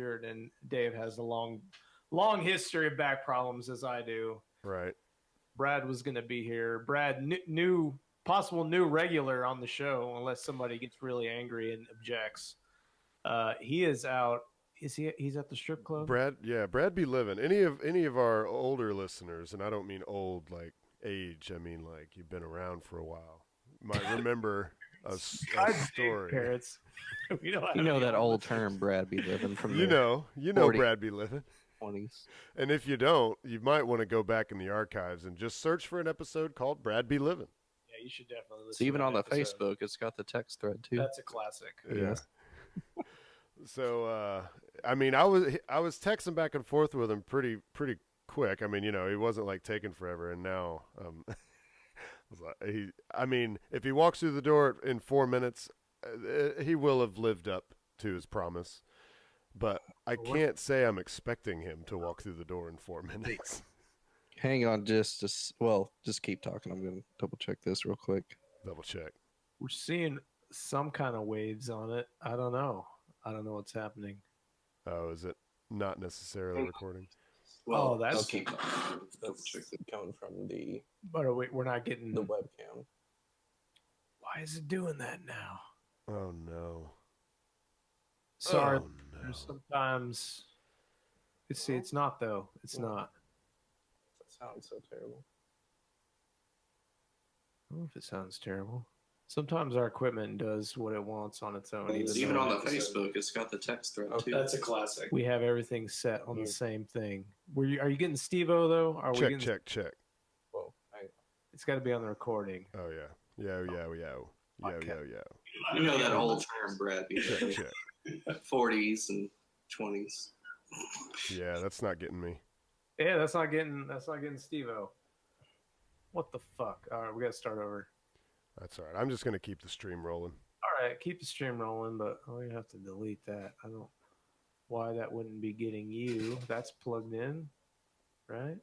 injured, and Dave has a long history of back problems as I do. Right. Brad was going to be here. Brad, new possible new regular on the show, unless somebody gets really angry and objects. He is out. Is he? He's at the strip club. Brad be living. Any of our older listeners, and I don't mean old like age. I mean like you've been around for a while. Might remember a story. Parrots. You know that old term, Brad be living from You the know 40, Brad be living. 20s. And if you don't, you might want to go back in the archives and just search for an episode called Brad be living. Yeah, you should definitely listen. So even to on the episode. Facebook, it's got the text thread too. That's a classic. Yeah. So I mean, I was texting back and forth with him pretty quick. I mean, he wasn't like taking forever, and now I mean, if he walks through the door in 4 minutes, he will have lived up to his promise. But I can't say I'm expecting him to walk through the door in 4 minutes. Hang on, just keep talking. I'm gonna double check this real quick. Double check. We're seeing some kind of waves on it. I don't know what's happening. Oh, is it not necessarily recording? Well, that's I'll keep talking. Double check it coming from the. But we're not getting the webcam. Why is it doing that now? Oh no. Sorry. Oh, no. There's sometimes. See, it's not though. It's not. That sounds so terrible. I don't know if it sounds terrible. Sometimes our equipment does what it wants on its own. Even on the Facebook, it's got the text thread too. That's a classic. We have everything set on the same thing. Are you getting Steve-O though? Check. Whoa, it's got to be on the recording. Oh yeah. Yo. You know that old term, Brad. Check. 40s and 20s. Yeah, that's not getting me. Yeah, that's not getting Steve-O. What the fuck? All right, we got to start over. That's all right. I'm just going to keep the stream rolling. All right, keep the stream rolling, but you have to delete that. I don't why that wouldn't be getting you. That's plugged in, right?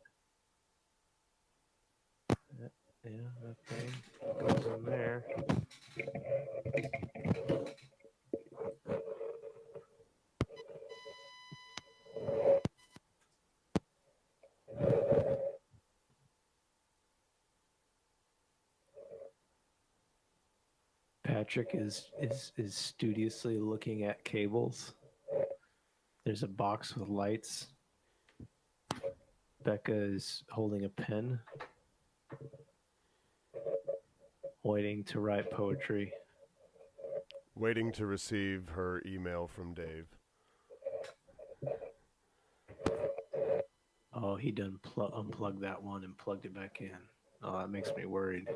Yeah, that thing goes in there. Patrick is studiously looking at cables. There's a box with lights. Bekah is holding a pen, waiting to write poetry. Waiting to receive her email from Dave. Oh, he done unplugged that one and plugged it back in. Oh, that makes me worried.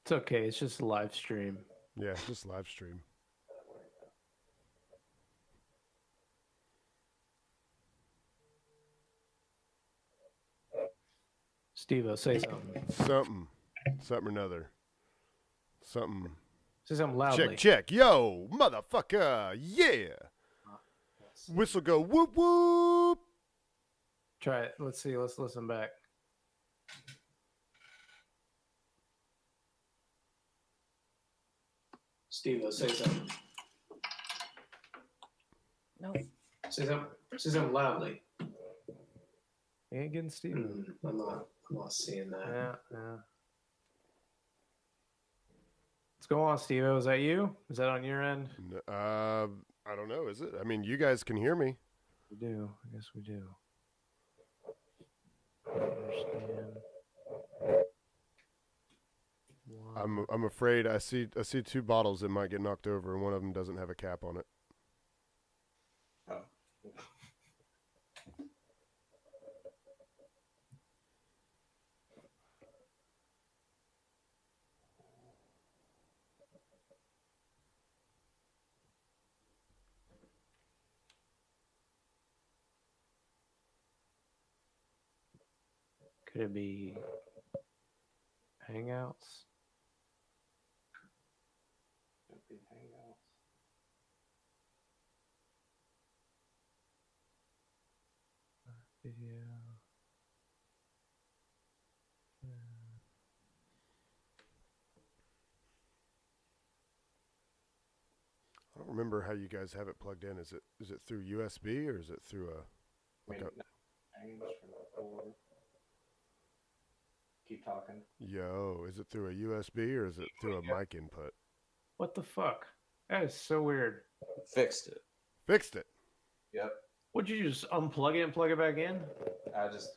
It's okay. It's just a live stream. Yeah, just live stream. Steve-O, say something. Something or another. Something. Say something loudly. Check. Yo, motherfucker. Yeah. Whistle go whoop whoop. Try it. Let's see. Let's listen back. Steve-O, say something. No. Say something loudly. You ain't getting Steve-O. I'm not seeing that. Yeah. What's going on, Steve-O? Is that you? Is that on your end? I don't know. Is it? I mean, you guys can hear me. We do. I guess we do. I understand. I'm afraid I see 2 bottles that might get knocked over, and one of them doesn't have a cap on it. Oh. Could it be Hangouts? Could be Hangouts. Video. don't remember how you guys have it plugged in. Is it through USB or is it through Keep talking. Yo, is it through a USB or is it through a mic input? What the fuck? That is so weird. Fixed it. Fixed it. Yep. Would you just unplug it and plug it back in? I just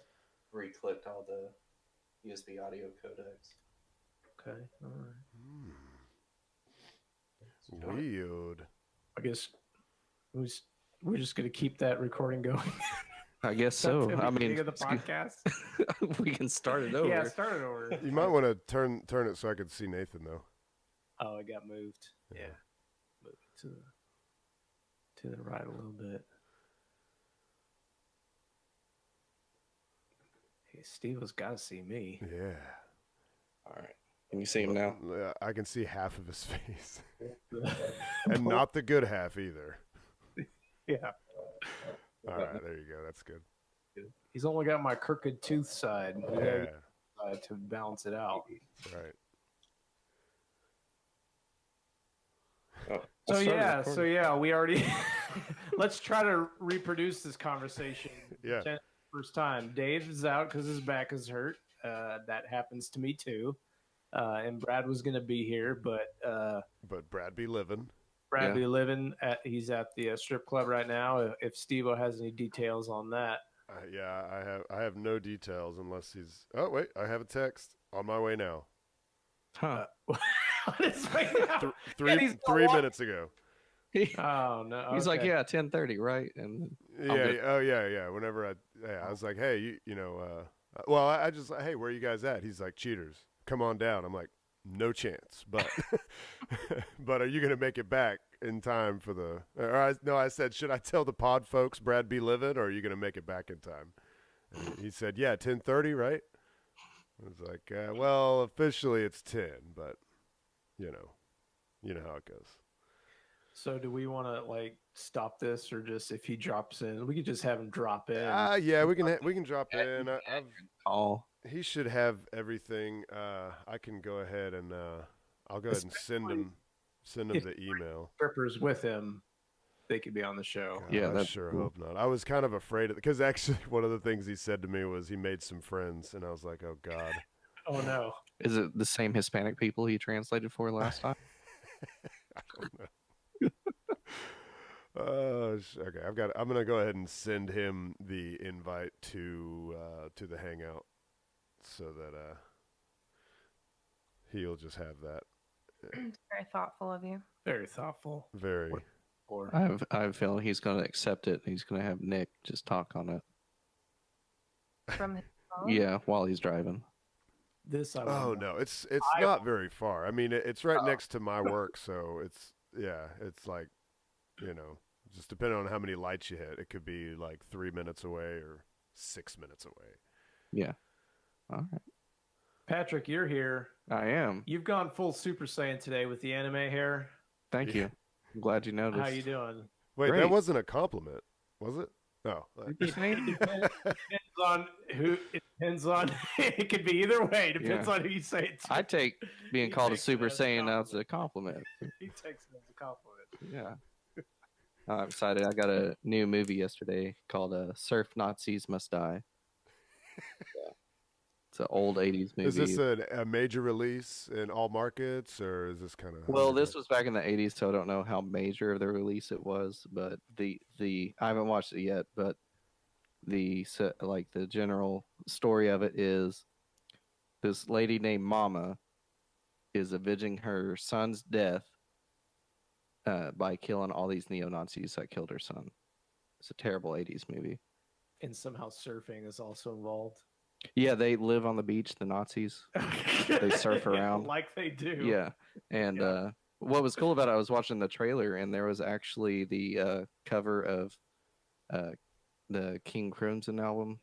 re-clicked all the USB audio codecs. Okay, all right. Weird. I guess we're just gonna keep that recording going. I guess so. I mean, of the podcast. we can start it over. Yeah, start it over. You might want to turn it so I can see Nathan though. Oh, it got moved. Yeah, move it to the right a little bit. Hey, Steve-O's got to see me. Yeah. All right. Can you see him now? I can see half of his face, and not the good half either. Yeah. All right, there you go. That's good. He's only got my crooked tooth side. Yeah. To balance it out. Right. So yeah, we already. Let's try to reproduce this conversation. Yeah. First time, Dave is out because his back is hurt. That happens to me too. And Brad was going to be here, but Brad be living. Brad be living. He's at the strip club right now. If Steve-O has any details on that. I have no details unless he's. Oh wait, I have a text on my way now. Huh. Three minutes ago. Oh no! He's like, yeah, 10:30, right? And yeah. Whenever I was like, hey, well, I just, hey, where are you guys at? He's like, cheaters, come on down. I'm like, no chance, but but are you gonna make it back in time for the? I said, should I tell the pod folks Brad be living, or are you gonna make it back in time? And he said, yeah, 10:30, right? I was like, well, officially it's 10, but you know how it goes. So do we want to like stop this, or just if he drops in, we could just have him drop in? Yeah, we can drop in. call. He should have everything. I can go ahead and I'll go ahead and send him the email. Strippers with him, they could be on the show. God, Yeah, I sure hope not. I was kind of afraid because actually one of the things he said to me was he made some friends, and I was like, oh God. Oh no. Is it the same Hispanic people he translated for last time? I don't know. Okay, I'm gonna go ahead and send him the invite to the hangout, so that he'll just have that. Very thoughtful of you. Very thoughtful. Very. I have a feeling he's going to accept it. He's going to have Nick just talk on it. From his phone? Yeah, while he's driving. This. Oh no, it's not very far. I mean, it's right next to my work, so it's like, just depending on how many lights you hit, it could be like 3 minutes away or 6 minutes away. Yeah. All right. Patrick, you're here. I am. You've gone full Super Saiyan today with the anime hair. Thank you. I'm glad you noticed. How you doing? Wait, Great. that wasn't a compliment, was it? No. It depends on who. It depends on. It could be either way. Depends on who you say it to. I take being He called a takes it Super as a Saiyan as a compliment. He takes it as a compliment. Yeah. I'm excited. I got a new movie yesterday called Surf Nazis Must Die. Yeah. It's an old 80s movie. Is this a major release in all markets, or is this kind of? Well, this was back in the 80s, so I don't know how major of the release it was, but the I haven't watched it yet, but the general story of it is this lady named Mama is avenging her son's death by killing all these neo-Nazis that killed her son. It's a terrible 80s movie. And somehow surfing is also involved. Yeah, they live on the beach, the Nazis. They surf around. Like they do. Yeah. And what was cool about it, I was watching the trailer, and there was actually the cover of the King Crimson album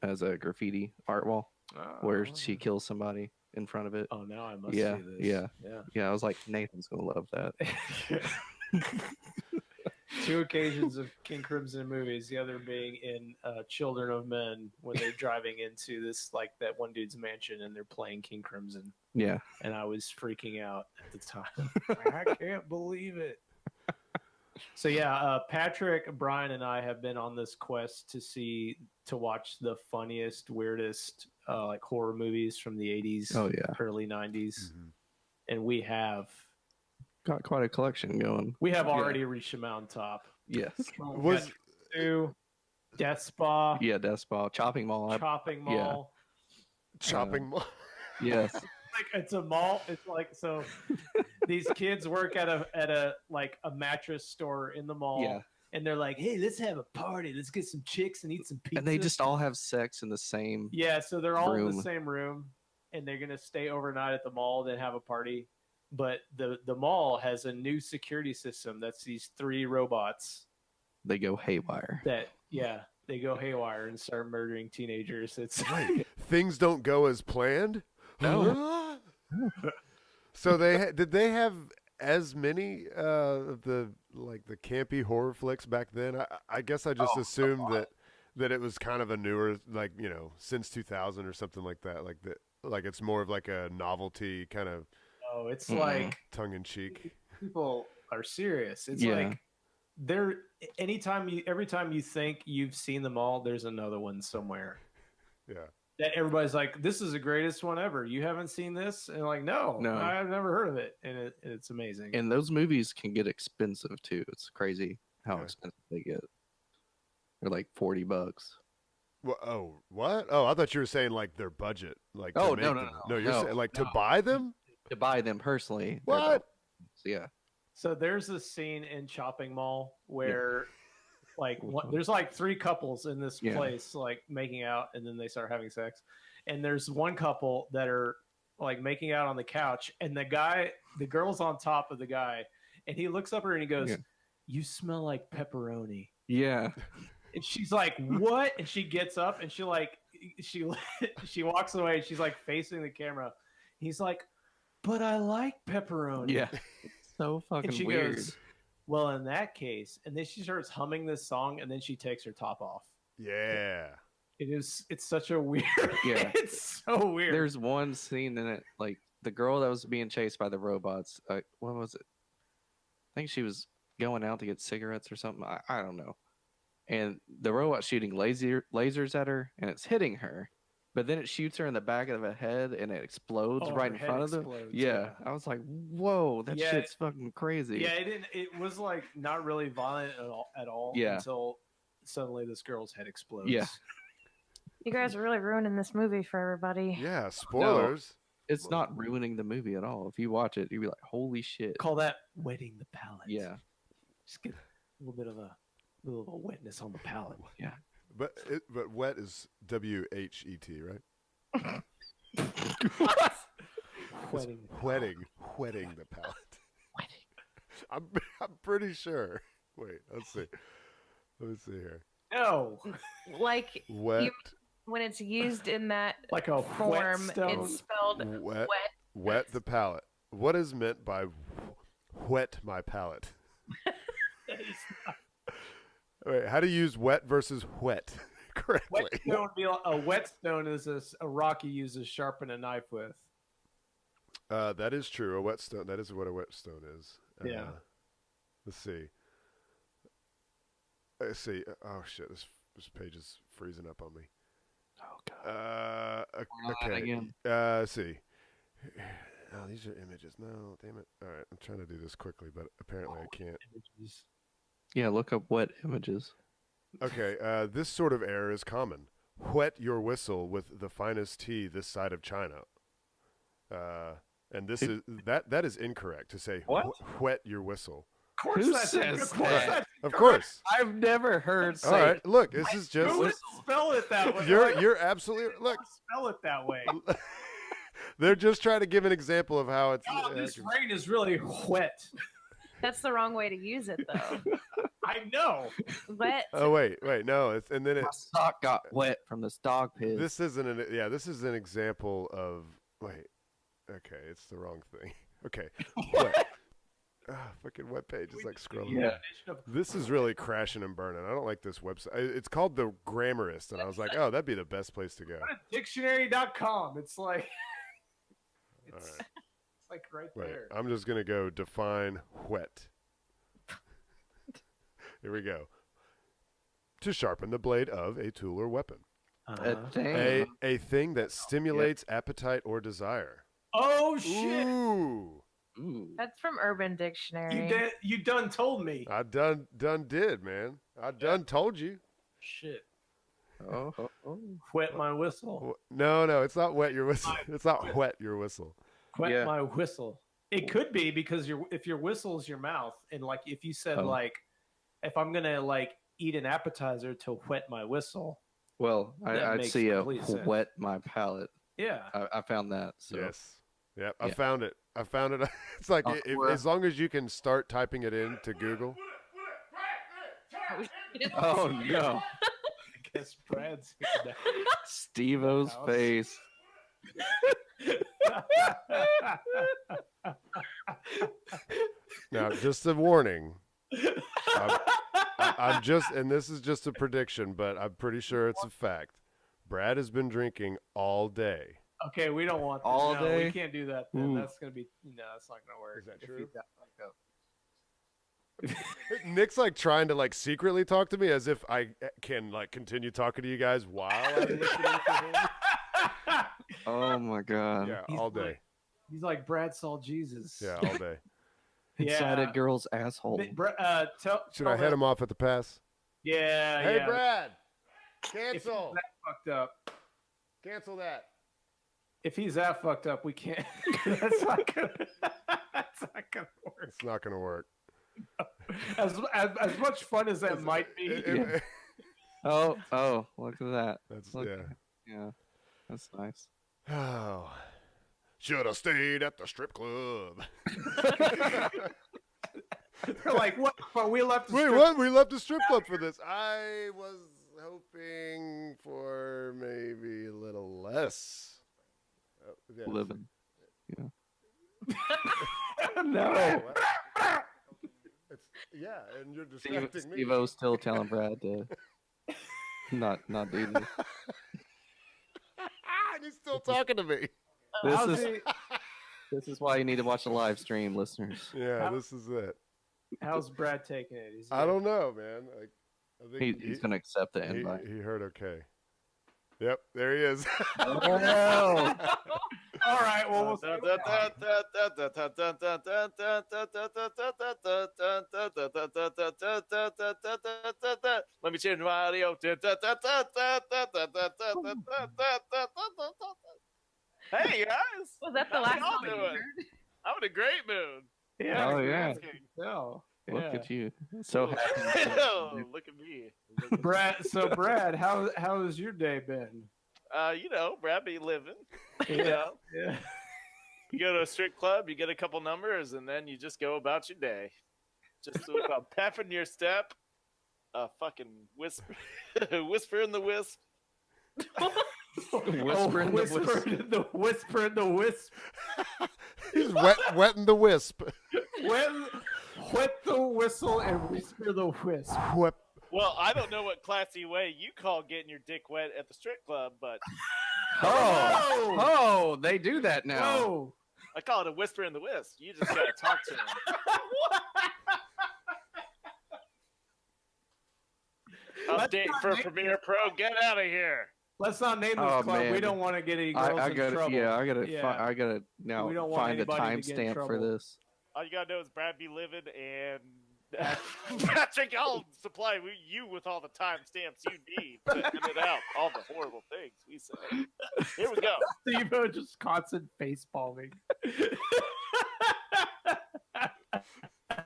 as a graffiti art wall where she kills somebody in front of it. Oh, now I must Yeah, see this. Yeah, I was like, Nathan's going to love that. 2 occasions of King Crimson movies, the other being in Children of Men when they're driving into this, like that one dude's mansion and they're playing King Crimson. Yeah. And I was freaking out at the time. I can't believe it. So yeah, Patrick, Brian, and I have been on this quest to watch the funniest, weirdest like horror movies from the 80s, Oh yeah, early 90s, Mhm. and we have got quite a collection going. already reached the mountaintop. Yes. Was Two, Death Spa, Yeah, Death Spa, Chopping Mall. Chopping yeah. Mall. Chopping Mall? Yes. Like it's a mall. It's like so. These kids work at a like a mattress store in the mall. Yeah. And they're like, hey, let's have a party. Let's get some chicks and eat some pizza. And they just all have sex in the same. Yeah, so they're all in room. the same room, and they're gonna stay overnight at the mall, then have a party. But the mall has a new security system. That's these 3 robots They go haywire. that they go haywire and start murdering teenagers. It's Wait, things don't go as planned? No. So did they have as many of the campy horror flicks back then? I guess I just assumed that it was kind of a newer, like, you know, since 2000 or something like that. Like it's more of like a novelty kind of it's like tongue in cheek. people are serious. It's Yeah. like every time you think you've seen them all, there's another one somewhere. Yeah. That everybody's like, this is the greatest one ever. You haven't seen this? And like, no, I've never heard of it. And it's amazing. And those movies can get expensive too. It's crazy how expensive they get. They're like $40. Well, what? Oh, I thought you were saying like their budget. Like to Oh, make no, them. no. You're No, saying like to no. buy them? To buy them personally. they're What? about- Yeah. So there's a scene in Chopping Mall where there's like 3 couples in this Yeah. place like making out, and then they start having sex. And there's one couple that are like making out on the couch, and the girl's on top of the guy, and he looks up at her and he goes, Yeah. "You smell like pepperoni." Yeah. And she's like, "What?" And she gets up and she walks away. And she's like facing the camera. He's like, "But I like pepperoni." Yeah. It's so fucking And she weird. goes, "Well, in that case," and then she starts humming this song, and then she takes her top off. Yeah. It's such a weird. Yeah. It's so weird. There's one scene in it, like the girl that was being chased by the robots. What was it? I think she was going out to get cigarettes or something. I don't know. And the robot shooting lasers at her, and it's hitting her. But then it shoots her in the back of the head, and it explodes right her in head front of them. explodes, Yeah. I was like, "Whoa, that Yeah. shit's fucking crazy." Yeah, it was like not really violent at all. Yeah. Until suddenly this girl's head explodes. Yeah. You guys are really ruining this movie for everybody. Yeah. Spoilers. It's not ruining the movie at all. If you watch it, you'll be like, "Holy shit!" Call that wetting the palate. Yeah. Just get a little bit of a wetness on the palate. Yeah. But wet is WHET, right? Wetting. Wetting the palate. I'm pretty sure. Wait, let's see. Let me see here. No, Like Wet, when it's used in that like a form, whetstone. it's spelled wet, wet. wet the palate. What is meant by wet my palate? Wait, how to use wet versus wet correctly? Whetstone would be a whetstone is a rock you use to sharpen a knife with. That is true. A whetstone. That is what a whetstone is. Yeah. Let's see. Let's see. Oh shit! This page is freezing up on me. Oh god. Okay. Again. Let's see. Oh, these are images. No, damn it. All right, I'm trying to do this quickly, but apparently I can't. Yeah, look up wet images. Okay, this sort of error is common. Whet your whistle with the finest tea this side of China. And this is that is incorrect to say What? Whet your whistle. Of course Who that's says of course that? that's Of course. I've never heard say All right, look, this is just Who would spell it that way? you're absolutely look. Spell it that way. They're just trying to give an example of how it's. God, this rain is really wet. That's the wrong way to use it, though. I know. Wet. Oh wait, no, it's and then my it. sock got wet from this dog piss. This isn't an This is an example of wait. Okay, it's the wrong thing. Okay. Wet. Fucking web page is like scrolling. Yeah. This is really crashing and burning. I don't like this website. It's called the Grammarist, and I was like, oh, that'd be the best place to go. Dictionary.com. It's like All right. it's like right Wait, there. I'm just gonna go define wet. Here we go. To sharpen the blade of a tool or weapon. A thing that stimulates appetite or desire. Oh shit! Ooh. That's from Urban Dictionary. You done told me. I done did, man. I done told you. Shit. Oh. Wet my whistle. No, it's not wet your whistle. It's not wet your whistle. Wet my whistle. It could be because if your whistle is your mouth, and like if you said like, if I'm gonna like eat an appetizer to wet my whistle. Well, I'd see a sense. wet my palate. Yeah. I found that. So. Yes. Yep. I found it. It's like as long as you can start typing it into Google. Oh no. I guess Brad's Steve-O's face. Now, just a warning. I'm just, and this is just a prediction, but I'm pretty sure it's a fact. Brad has been drinking all day. Okay, we don't want that. All day? We can't do that. Then. That's gonna be that's not gonna work. Is that true? If Nick's like trying to like secretly talk to me as if I can like continue talking to you guys while I'm listening to him. Oh my god. Yeah, all day. He's like Brad saw Jesus. Yeah, all day. Inside a girl's asshole. Should I head him off at the pass? Yeah. Hey, yeah. Brad, If cancel. he's that fucked up. Cancel that. If he's that fucked up, we can't. That's not gonna. That's not gonna work. It's not gonna work. As much fun as that might be. Oh, look at that. That's Yeah, that's nice. Oh, should have stayed at the strip club. They're like, what? But we left. Wait, what? We left the strip club for this. I was hoping for maybe a little less. Yeah. Livin. Yeah. No. And you're distracting me. Steve-O's still telling Brad to not do this. And he's still talking to me. This is why you need to watch the live stream, listeners. Yeah, this is it. How's Brad taking it? I don't know, man. I think He's going to accept the invite. He heard okay. Yep, there he is. Oh. All right. Well, let me change my audio. Hey guys, Was that the last y'all one you doing? heard? I'm in a great mood. yeah. Oh, yeah. No. Look Yeah. at you. So happy. Look at me. Brad. So Brad, how has your day been? Brad be living. Yeah. You go to a strip club, you get a couple numbers, and then you just go about your day. Just about pep in your step, fucking whisper in the wisp. Whisper in the Whisper in the wisp. He's wetting the wisp. Wet the whistle and whisper the wisp. Well, I don't know what classy way you call getting your dick wet at the strip club, but Oh, they do that now. Whoa. I call it a whisper in the wisp. You just gotta talk to him. Update for Premiere Pro. Get out of here. Let's not name this club. Man. We don't want to get any girls I in gotta, trouble. I gotta now We don't want find a anybody to get in timestamp for trouble. this. All you gotta know is Brad be living and Patrick, I'll supply you with all the timestamps you need to edit out all the horrible things we say. Here we go. Steve-O just constant face palming.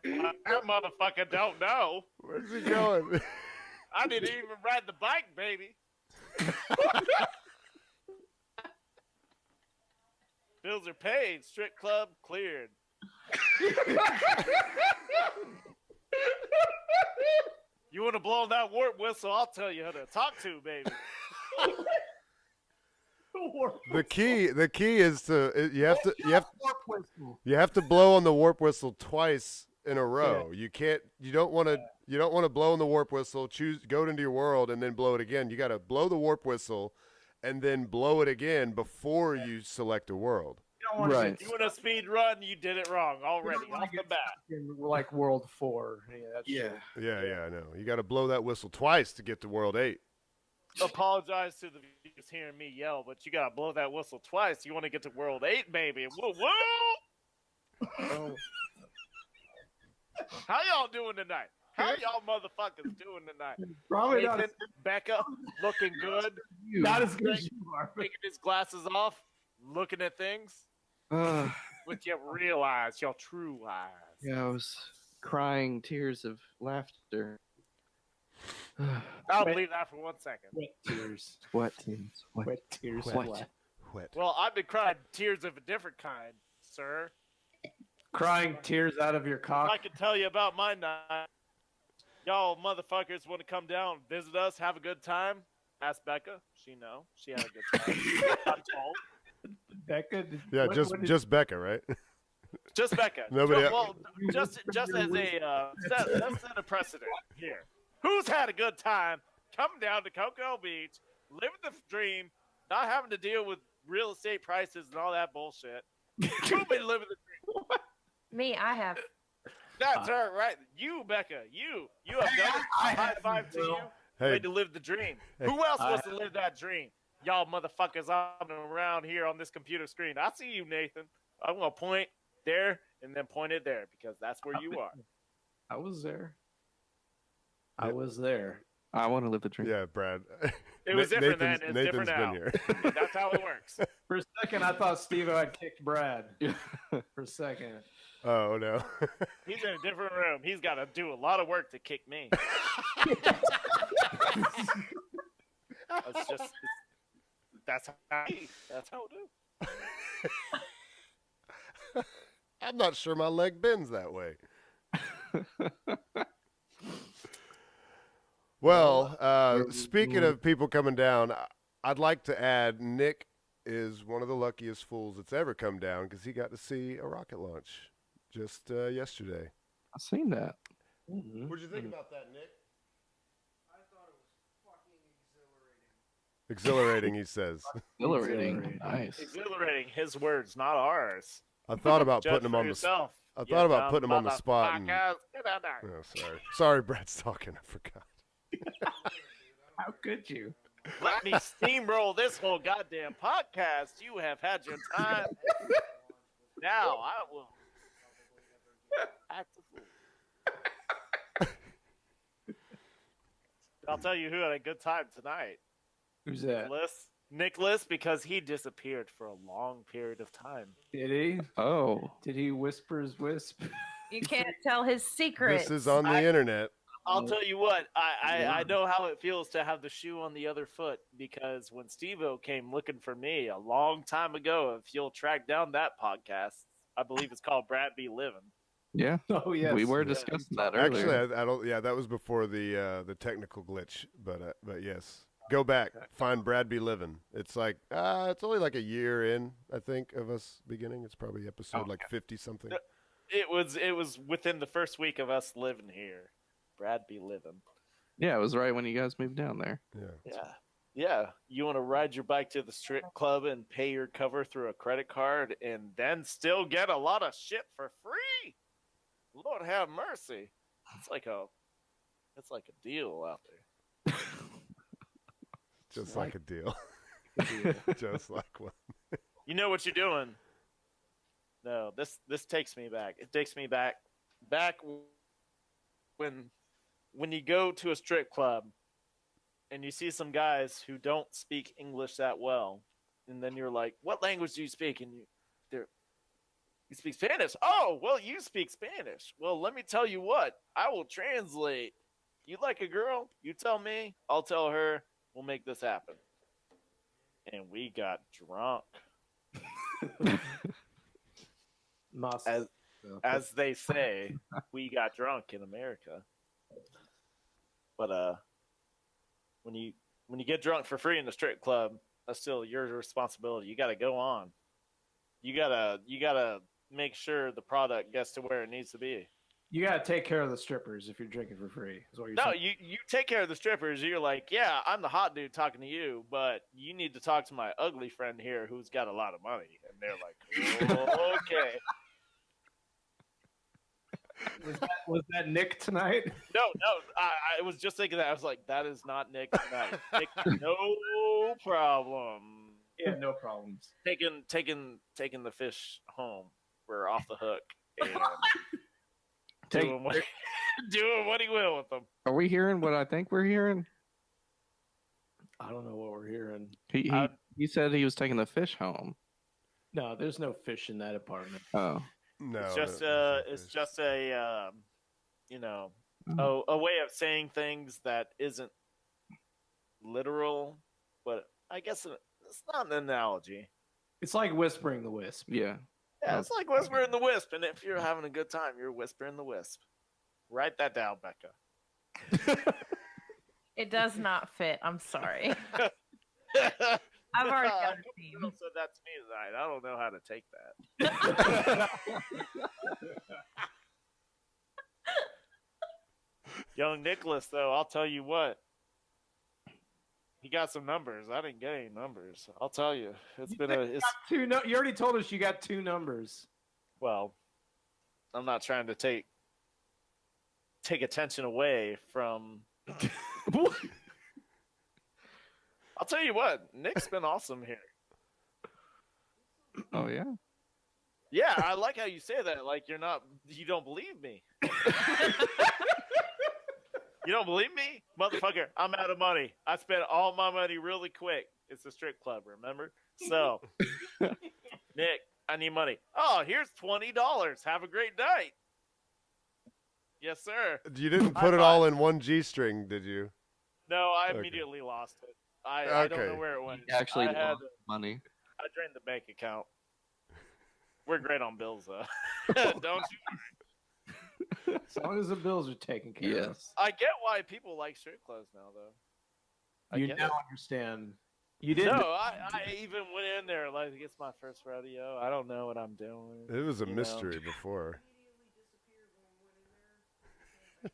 That motherfucker don't know. Where's he going? I didn't even ride the bike, baby. Bills are paid. Strip club cleared. You want to blow that warp whistle? I'll tell you how to talk to, baby. The key is you have to blow on the warp whistle twice in a row. You don't want to blow on the warp whistle, go into your world and then blow it again. You got to blow the warp whistle and then blow it again before you select a world. You don't want Right. to You want a speed run? You did it wrong already off the bat. in like World 4. Yeah, that's shit. Yeah, I know. You got to blow that whistle twice to get to World 8. Apologize to the viewers hearing me yell, but you gotta blow that whistle twice. You want to get to World 8, baby. Woo woo! How y'all doing tonight? How y'all motherfuckers doing tonight? Probably Nathan, Bekah, looking good. not as good as you are. But Taking his glasses off, looking at things with your real eyes, your true eyes. Yeah, I was crying tears of laughter. I'll leave that for 1 second. wet tears. What tears? What? Wet tears. What? Wet. Well, I've been crying tears of a different kind, sir. Crying tears out of your I cock. can tell you about my night. Y'all motherfuckers want to come down, visit us, have a good time? Ask Bekah. She know. She had a good time. I'm told. Becca. Yeah, just Bekah, right? Just Bekah. Nobody Well, just as a let's set a precedent here. Who's had a good time coming down to Cocoa Beach, living the dream, not having to deal with real estate prices and all that bullshit? Who's been living the dream? Me, I have. That's right. You, Bekah, you have done it. High five to you. Hey, Way to live the dream. Who else wants to live that dream? Y'all motherfuckers on around here on this computer screen. I see you, Nathan. I'm gonna point there and then point it there because that's where you are. I was there. I was there. I want to live the dream. yeah, Brad. It was different then. It's Nathan's different now. been here. That's how it works. For a second, I thought Steve-O had kicked Brad. For a second. Oh no. He's in a different room. He's got to do a lot of work to kick me. That's how it do. I'm not sure my leg bends that way. Well, speaking of people coming down, I'd like to add Nick is one of the luckiest fools that's ever come down because he got to see a rocket launch just yesterday. I've seen that. Mm-hmm. What did you think about that, Nick? I thought it was fucking exhilarating. Exhilarating, he says. Exhilarating. Nice. Exhilarating. His words, not ours. I thought about Judge putting him for on the. yourself. I thought about putting him on the spot. And, Motherfuckers. Get out there. oh, sorry, Brad's talking. I forgot. How could you? Let me steamroll this whole goddamn podcast. You have had your time. Now I will act a fool. I'll tell you who had a good time tonight. Who's that? Nicholas, because he disappeared for a long period of time. Did he? Oh. Did he whisper his wisp? You can't tell his secrets. This is on the internet. I'll tell you what, I know how it feels to have the shoe on the other foot because when Steve-O came looking for me a long time ago, if you'll track down that podcast, I believe it's called Brad Be Livin'. Yeah. Oh yes. We were discussing that earlier. Actually, I don't. Yeah, that was before the technical glitch. But yes, go back, find Brad Be Livin'. It's like it's only like a year in, I think, of us beginning. It's probably episode like 50 something. It was within the first week of us living here. Brad Be Livin'. Yeah, it was right when you guys moved down there. Yeah. You want to ride your bike to the strip club and pay your cover through a credit card and then still get a lot of shit for free? Lord have mercy. It's like a deal out there. Just like a deal. Just like one. You know what you're doing. No, this takes me back. It takes me back when you go to a strip club and you see some guys who don't speak English that well, and then you're like, "What language do you speak?" And you speak Spanish. Oh, well, you speak Spanish. Well, let me tell you what. I will translate. You like a girl? You tell me. I'll tell her. We'll make this happen. And we got drunk. As they say, we got drunk in America. But when you get drunk for free in the strip club, that's still your responsibility. You got to go on. You gotta make sure the product gets to where it needs to be. You gotta take care of the strippers if you're drinking for free. Is what you're No, saying. you take care of the strippers. You're like, yeah, I'm the hot dude talking to you, but you need to talk to my ugly friend here who's got a lot of money. And they're like, oh, okay. Was that Nick tonight? No, I was just thinking that. I was like, that is not Nick tonight. Nick, no problem. Yeah, no problems. Taking the fish home. We're off the hook. And doing what he will with them. Are we hearing what I think we're hearing? I don't know what we're hearing. He said he was taking the fish home. No, there's no fish in that apartment. Oh. No, It's just there's just a a way of saying things that isn't literal, but I guess it's not an analogy. It's like whispering the wisp. Yeah. Yeah, it's like whispering the wisp, and if you're having a good time, you're whispering the wisp. Write that down, Bekah. It does not fit. I'm sorry. I've already got a theme. People said that to me tonight. I don't know how to take that. Young Nicholas, though, I'll tell you what. He got some numbers. I didn't get any numbers. I'll tell you. It's been You already told us you got 2 numbers. well, I'm not trying to take attention away from I'll tell you what, Nick's been awesome here. Oh yeah. Yeah, I like how you say that. Like you don't believe me. You don't believe me? Motherfucker, I'm out of money. I spent all my money really quick. It's a strip club, remember? So, Nick, I need money. Oh, here's $20. Have a great night. Yes, sir. You didn't put it all in one G-string, did you? No, I Okay. immediately lost it. I don't know Okay. where it went. He actually I had lost money. I drained the bank account. We're great on bills, though. Don't you? As long as the bills are taken care of. Yes. I get why people like strip clubs now, though. I You get now it. understand. You didn't. No, I even went in there like it's my first rodeo. I don't know what I'm doing. It was a you know. mystery before.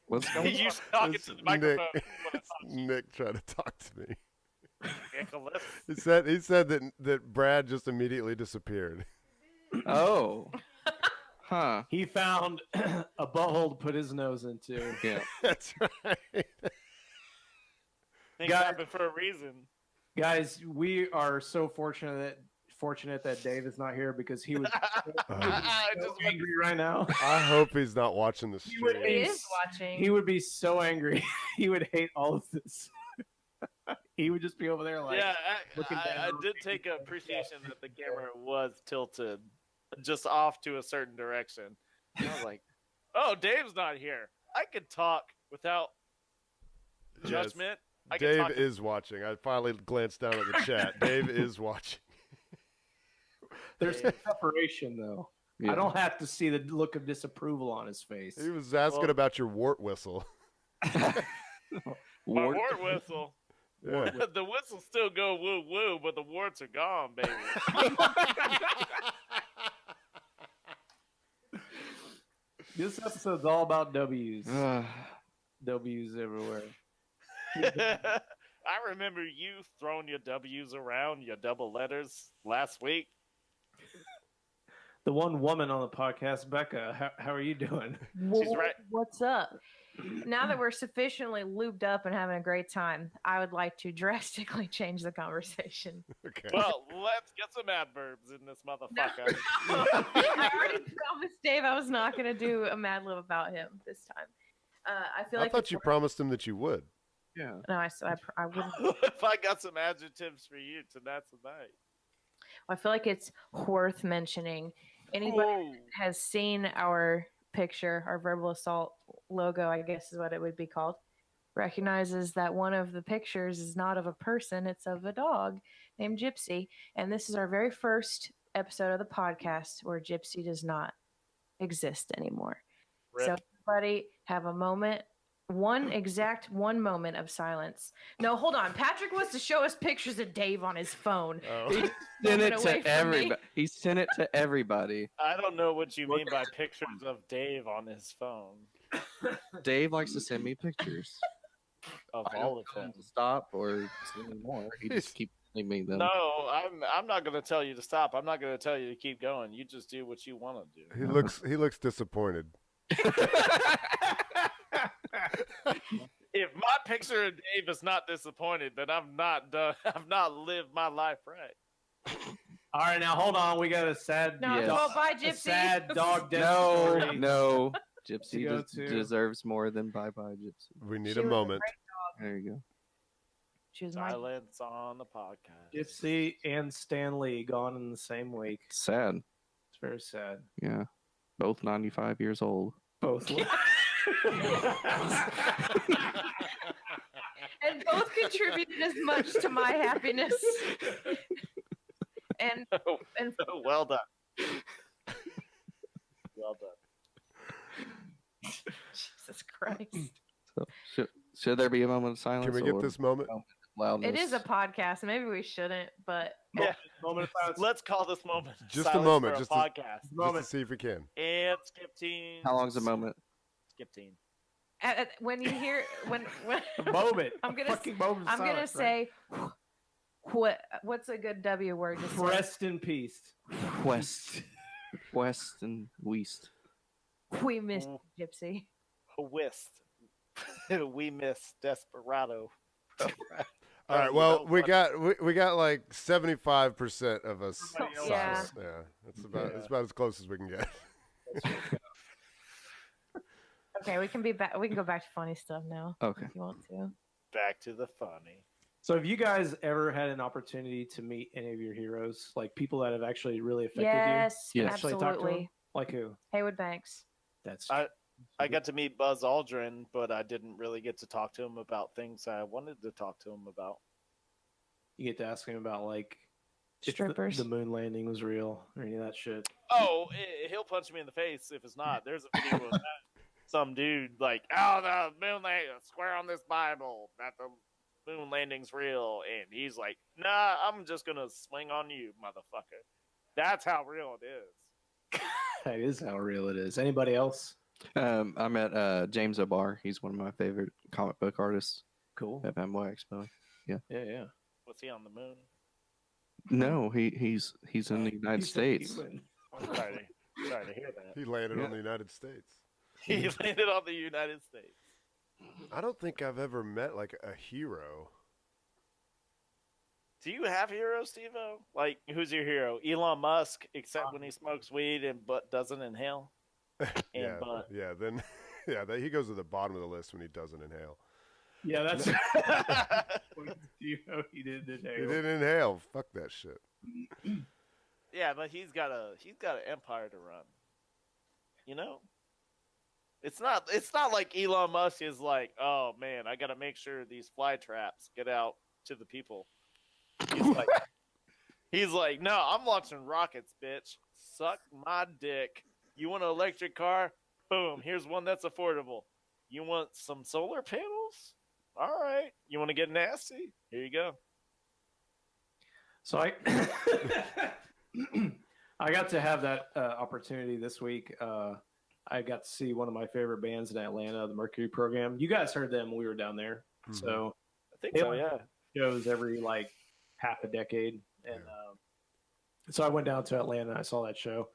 What's going on? You talking It's to the microphone. Nick, when I it's talk to you, Nick trying to talk to me. Nicholas. He said that Brad just immediately disappeared. Oh. Huh. He found a butthole to put his nose into. Yeah. That's right. Things Guys- happen for a reason. Guys, we are so fortunate that Dave is not here because he was I so just angry right now. I hope he's not watching the He would stream. He be- is watching. He would be so angry. He would hate all of this. He would just be over there like, yeah, looking I down. did take appreciation that the camera was tilted just off to a certain direction. And I was like, "Oh, Dave's not here. I could talk without Yes. judgment." I can Dave talk is watching. I finally glanced down at the chat. Dave is watching. There's separation though. Yeah. I don't have to see the look of disapproval on his face. He was asking Well- about your wart whistle. My Wart- wart whistle. Yeah. The whistles still go woo woo, but the warts are gone, baby. This episode's all about W's. Ugh. W's everywhere. I remember you throwing your W's around, your double letters last week. The one woman on the podcast, Bekah, how are you doing? She's right. What's up? Now that we're sufficiently lubed up and having a great time, I would like to drastically change the conversation. Okay. Well, let's get some adverbs in this motherfucker. I already promised Dave I was not going to do a Mad Lib about him this time. I feel I like thought you promised him that you would. Yeah. No, I wouldn't. If I got some adjectives for you, tonight's the night. I feel like it's worth mentioning. Anybody Oh, has seen our picture, our verbal assault logo, I guess is what it would be called, recognizes that one of the pictures is not of a person, it's of a dog named Gypsy. And this is our very first episode of the podcast where Gypsy does not exist anymore. rip. So everybody have a moment one moment of silence. No, hold on. Patrick wants to show us pictures of Dave on his phone. Oh. He sent it Away to from me. everybody. He sent it to everybody. I don't know what you mean by pictures of Dave on his phone. Dave likes to send me pictures. Of I all don't of tell him them. to stop or send me more. He just keeps sending me them. No, I'm not going to tell you to stop. I'm not going to tell you to keep going. You just do what you want to do. He looks disappointed. If my picture of Dave is not disappointed, then I've not done. I've not lived my life right. All right, now hold on. We got a sad, No, Yes. well, bye, a Gypsy. sad dog death No, story. no. To Gypsy go to. deserves more than bye bye Gypsy. We need She a was moment. great. There you go. She was my Silence on the podcast. Gypsy and Stan Lee gone in the same week. Sad. It's very sad. Yeah. Both 95 years old. Both. and both contributed as much to my happiness. and Well done. Well done. Jesus Christ. So should there be a moment of silence? Can we get or this moment? loudness? It is a podcast. Maybe we shouldn't, but Yeah. Moment of silence. Let's call this moment Just a silence moment, for just a to- podcast. Just to see if we can. And skip team. How long's a moment? Skip team. when you hear when A moment. I'm gonna Fucking moment of I'm gonna silence, right? say what's a good W word to say? Rest in peace. West. West and West. We missed Gypsy. Whist. We miss Desperado. All right. Well, we got like 75% of us. Everybody else Yeah. silent. Yeah. It's about as close as we can get. Okay, we can be back. We can go back to funny stuff now Okay. if you want to. Back to the funny. So, have you guys ever had an opportunity to meet any of your heroes, like people that have actually really affected Yes, Yes. Actually talk to 'em? absolutely. you? Like who? Haywood Banks. That's I got to meet Buzz Aldrin, but I didn't really get to talk to him about things I wanted to talk to him about. you get to ask him about like if Strippers. the moon landing was real or any of that shit. Oh, he'll punch me in the face if it's not. There's a video of that. Some dude like, oh, the moon landing, swear on this Bible that the moon landing's real, and he's like, nah, I'm just gonna swing on you, motherfucker. That's how real it is. That is how real it is. Anybody else? I met James O'Barr. He's one of my favorite comic book artists Cool. at Fanboy Expo. Yeah. Was he on the moon? No, he's in the United He's a States. human. I'm sorry to hear that. He landed Yeah. on the United States. He landed on the United States. I don't think I've ever met like a hero. Do you have heroes, Steve-O? Like, who's your hero? Elon Musk, except when he smokes weed and but doesn't inhale. Yeah. butt. Yeah. Then, yeah. He goes to the bottom of the list when he doesn't inhale. Yeah, that's. You know, he did the He didn't inhale. Fuck that shit. Yeah, but he's got an empire to run. You know? It's not like Elon Musk is like, oh man, I gotta make sure these fly traps get out to the people. He's like, no, I'm launching rockets, bitch. Suck my dick. You want an electric car? Boom, here's one that's affordable. You want some solar panels? All right. You want to get nasty? Here you go. So I got to have that opportunity this week. I got to see one of my favorite bands in Atlanta, the Mercury Program. You guys heard them when we were down there. Mhm. So I think Yeah. so, yeah. shows every like half a decade, and so I went down to Atlanta. And I saw that show,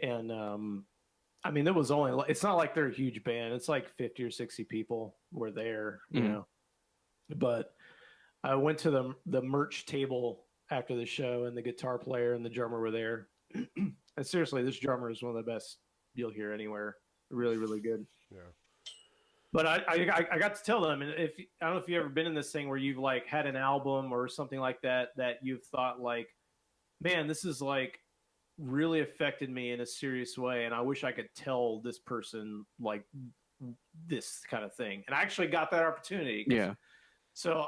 and I mean, it was only. It's not like they're a huge band. It's like 50 or 60 people were there, you Mhm. know. But I went to the merch table after the show, and the guitar player and the drummer were there. And seriously, this drummer is one of the best you'll hear anywhere. Really, really good. Yeah. But I got to tell them, and if I don't know if you've ever been in this thing where you've like had an album or something like that you've thought like, man, this is like really affected me in a serious way, and I wish I could tell this person like this kind of thing. And I actually got that opportunity. Yeah. So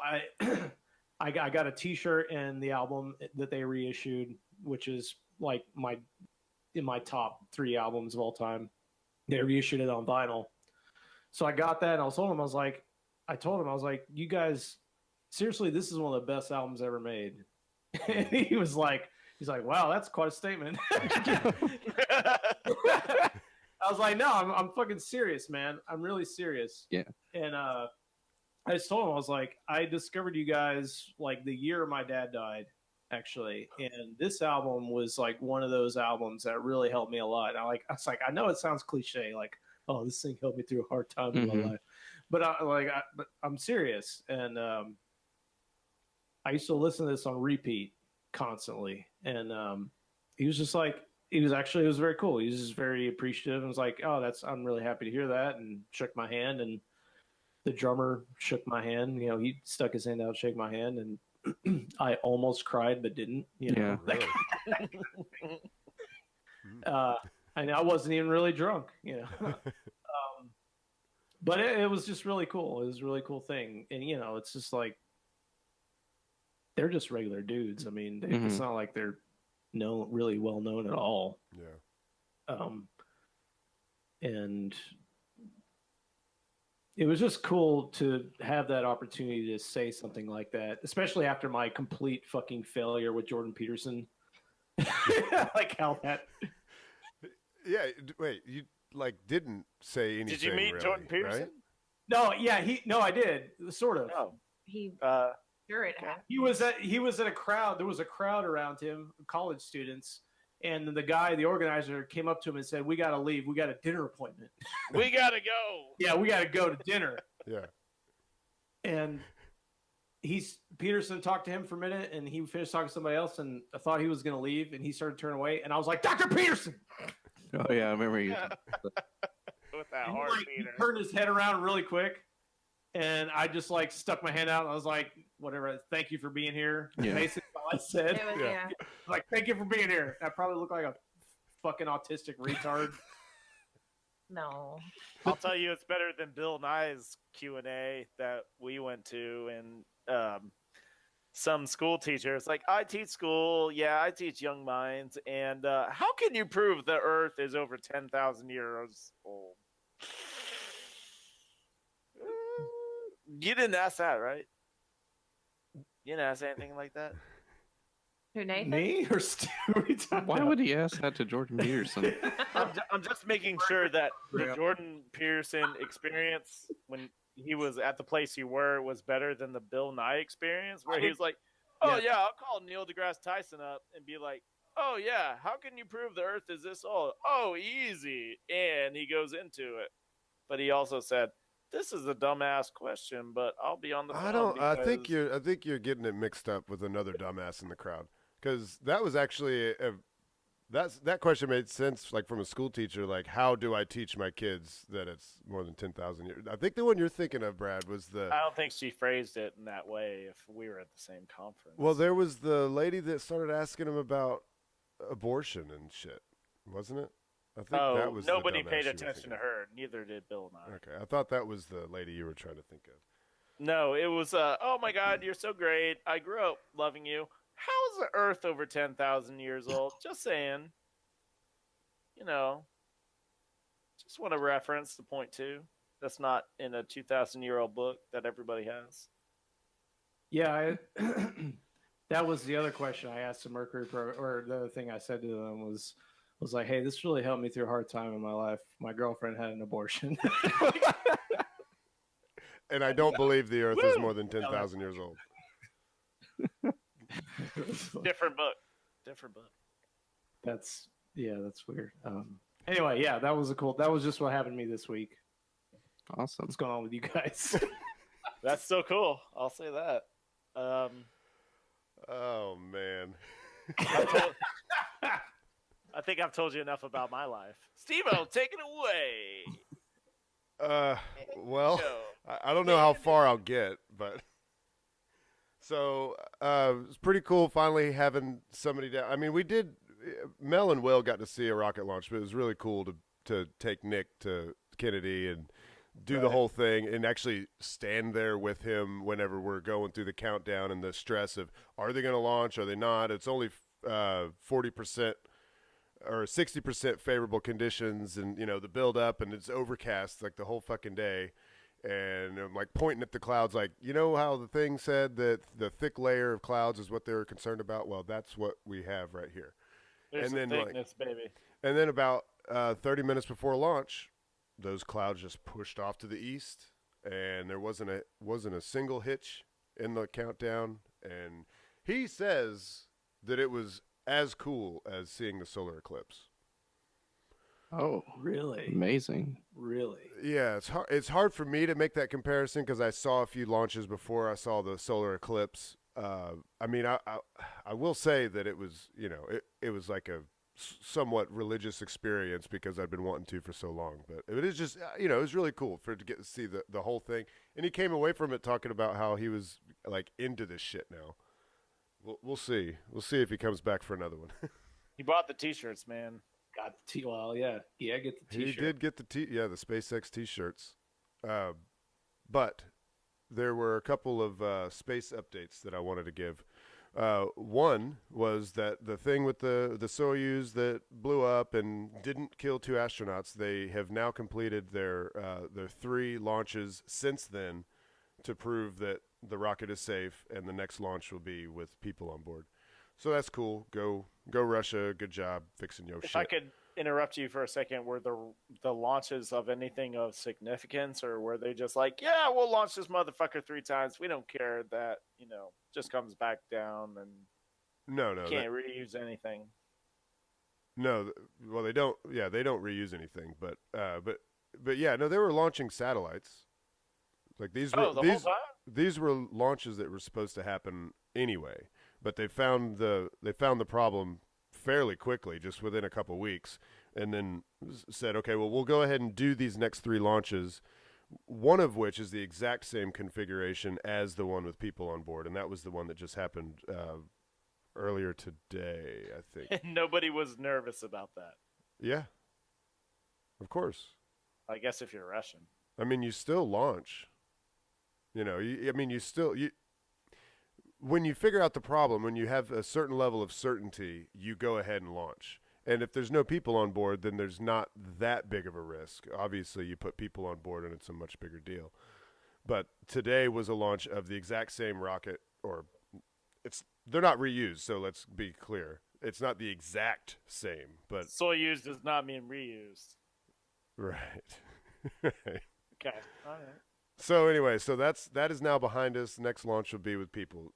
I got a T-shirt and the album that they reissued, which is like in my top 3 albums of all time. They reissued it on vinyl. So I got that, and I told him, I was like, you guys, seriously, this is one of the best albums ever made. And he's like, wow, that's quite a statement. I was like, no, I'm fucking serious, man. I'm really serious. Yeah. And I just told him, I was like, I discovered you guys like the year my dad died, actually. And this album was like one of those albums that really helped me a lot. And I was like, I know it sounds cliche, like, oh, this thing helped me through a hard time in my life. But but I'm serious. And I used to listen to this on repeat constantly. And he was just like, it was very cool. He was just very appreciative and was like, oh, I'm really happy to hear that, and shook my hand. And the drummer shook my hand. You know, he stuck his hand out, shake my hand, and I almost cried but didn't. You know, and I wasn't even really drunk. You know, but it was just really cool. It was a really cool thing, and you know, it's just like they're just regular dudes. I mean, it's not like they're really well known at all. Yeah. And it was just cool to have that opportunity to say something like that, especially after my complete fucking failure with Jordan Peterson. Like how that. Yeah. Wait, you like didn't say anything. Did you meet really, Jordan Peterson? Right? No, yeah, I did, sort of. Oh, He sure it happened. He was at a crowd. There was a crowd around him, college students, and the organizer, came up to him and said, "We got to leave. We got a dinner appointment. we gotta go." Yeah, we got to go to dinner." Yeah. And Peterson talked to him for a minute, and he finished talking to somebody else, and I thought he was going to leave, and he started turning away, and I was like, "Dr. Peterson!" Oh yeah, I remember you. With that And hard he meter. turned his head around really quick, and I just like stuck my hand out, and I was like, "Whatever, thank you for being here." Yeah. Basically, all I said. It was, Yeah. Like, "Thank you for being here." I probably look like a fucking autistic retard. No. I'll tell you, it's better than Bill Nye's Q&A that we went to, and some school teachers like, I teach school, yeah, I teach young minds, and how can you prove the Earth is over 10,000 years old? You didn't ask that, right? You didn't ask anything like that? Who, Nathan? Me or Stu? Why would he ask that to Jordan Peterson? I'm just making sure that the Jordan Peterson experience when he was at the place you were was better than the Bill Nye experience, where he was like, "Oh yeah, I'll call Neil deGrasse Tyson up and be like, oh yeah, how can you prove the Earth is this old? Oh, easy." And he goes into it, but he also said, "This is a dumbass question, but I'll be on the phone." I think you're getting it mixed up with another dumbass in the crowd, because that was actually that question made sense, like from a school teacher, like, how do I teach my kids that it's more than 10,000 years? I think the one you're thinking of, Brad, was I don't think she phrased it in that way if we were at the same conference. well, there was the lady that started asking him about abortion and shit, wasn't it? I think that was nobody the dumbass paid you were attention thinking to of. her. Neither did Bill Nye. Okay, I thought that was the lady you were trying to think of. No, it was, oh my God, you're so great. I grew up loving you. How is the Earth over 10,000 years old? Just saying. You know, just want to reference the point two. That's not in a 2,000-year-old book that everybody has. Yeah, that was the other question I asked the Mercury Program, or the other thing I said to them was like, "Hey, this really helped me through a hard time in my life. My girlfriend had an abortion." And I don't believe the Earth is more than 10,000 years old. Different book. Different book. That's weird. Anyway, yeah, that was just what happened to me this week. Awesome. What's going on with you guys? That's so cool. I'll say that. Oh man. I think I've told you enough about my life. Steve-O, take it away. Well, I don't know how far I'll get, but so it's pretty cool finally having somebody down. I mean, we did. Mel and Will got to see a rocket launch, but it was really cool to take Nick to Kennedy and do the whole thing and actually stand there with him whenever we're going through the countdown and the stress of, are they going to launch? Are they not? It's only 40% or 60% favorable conditions, and the build up, and it's overcast like the whole fucking day. And I'm like pointing at the clouds, like, how the thing said that the thick layer of clouds is what they were concerned about? Well, that's what we have right here. There's And the then, thickness, baby. And then about 30 minutes before launch, those clouds just pushed off to the east, and there wasn't a single hitch in the countdown. And he says that it was as cool as seeing the solar eclipse. Oh, Really? amazing. Really? Yeah, it's hard for me to make that comparison because I saw a few launches before I saw the solar eclipse. I mean, I will say that it was, it was like a somewhat religious experience because I've been wanting to for so long. But it is just, it was really cool to get to see the whole thing. And he came away from it talking about how he was like into this shit now. We'll see. We'll see if he comes back for another one. He bought the T-shirts, man. Got the well, yeah, get the T-shirt. He did get the the SpaceX T-shirts. But there were a couple of space updates that I wanted to give. One was that the thing with the Soyuz that blew up and didn't kill 2 astronauts, they have now completed their 3 launches since then to prove that the rocket is safe, and the next launch will be with people on board. So that's cool. Go Russia. Good job fixing your shit. If I could interrupt you for a second, were the launches of anything of significance, or were they just like, yeah, we'll launch this motherfucker 3 times. We don't care that, just comes back down and No, can't reuse anything. No, well, they don't. Yeah, they don't reuse anything. But yeah, no, they were launching satellites. Like these were whole time? these were launches that were supposed to happen anyway. But they found the problem fairly quickly, just within a couple weeks, and then said, okay, well, we'll go ahead and do these next 3 launches, one of which is the exact same configuration as the one with people on board, and that was the one that just happened earlier today, I think. And nobody was nervous about that. Yeah, of course. I guess if you're Russian. I mean, you still launch. When you figure out the problem, when you have a certain level of certainty, you go ahead and launch. And if there's no people on board, then there's not that big of a risk. Obviously, you put people on board, and it's a much bigger deal. But today was a launch of the exact same rocket, they're not reused, so let's be clear. It's not the exact same, but Soyuz does not mean reused. right. Right. Okay. All right. So anyway, that is now behind us. Next launch will be with people.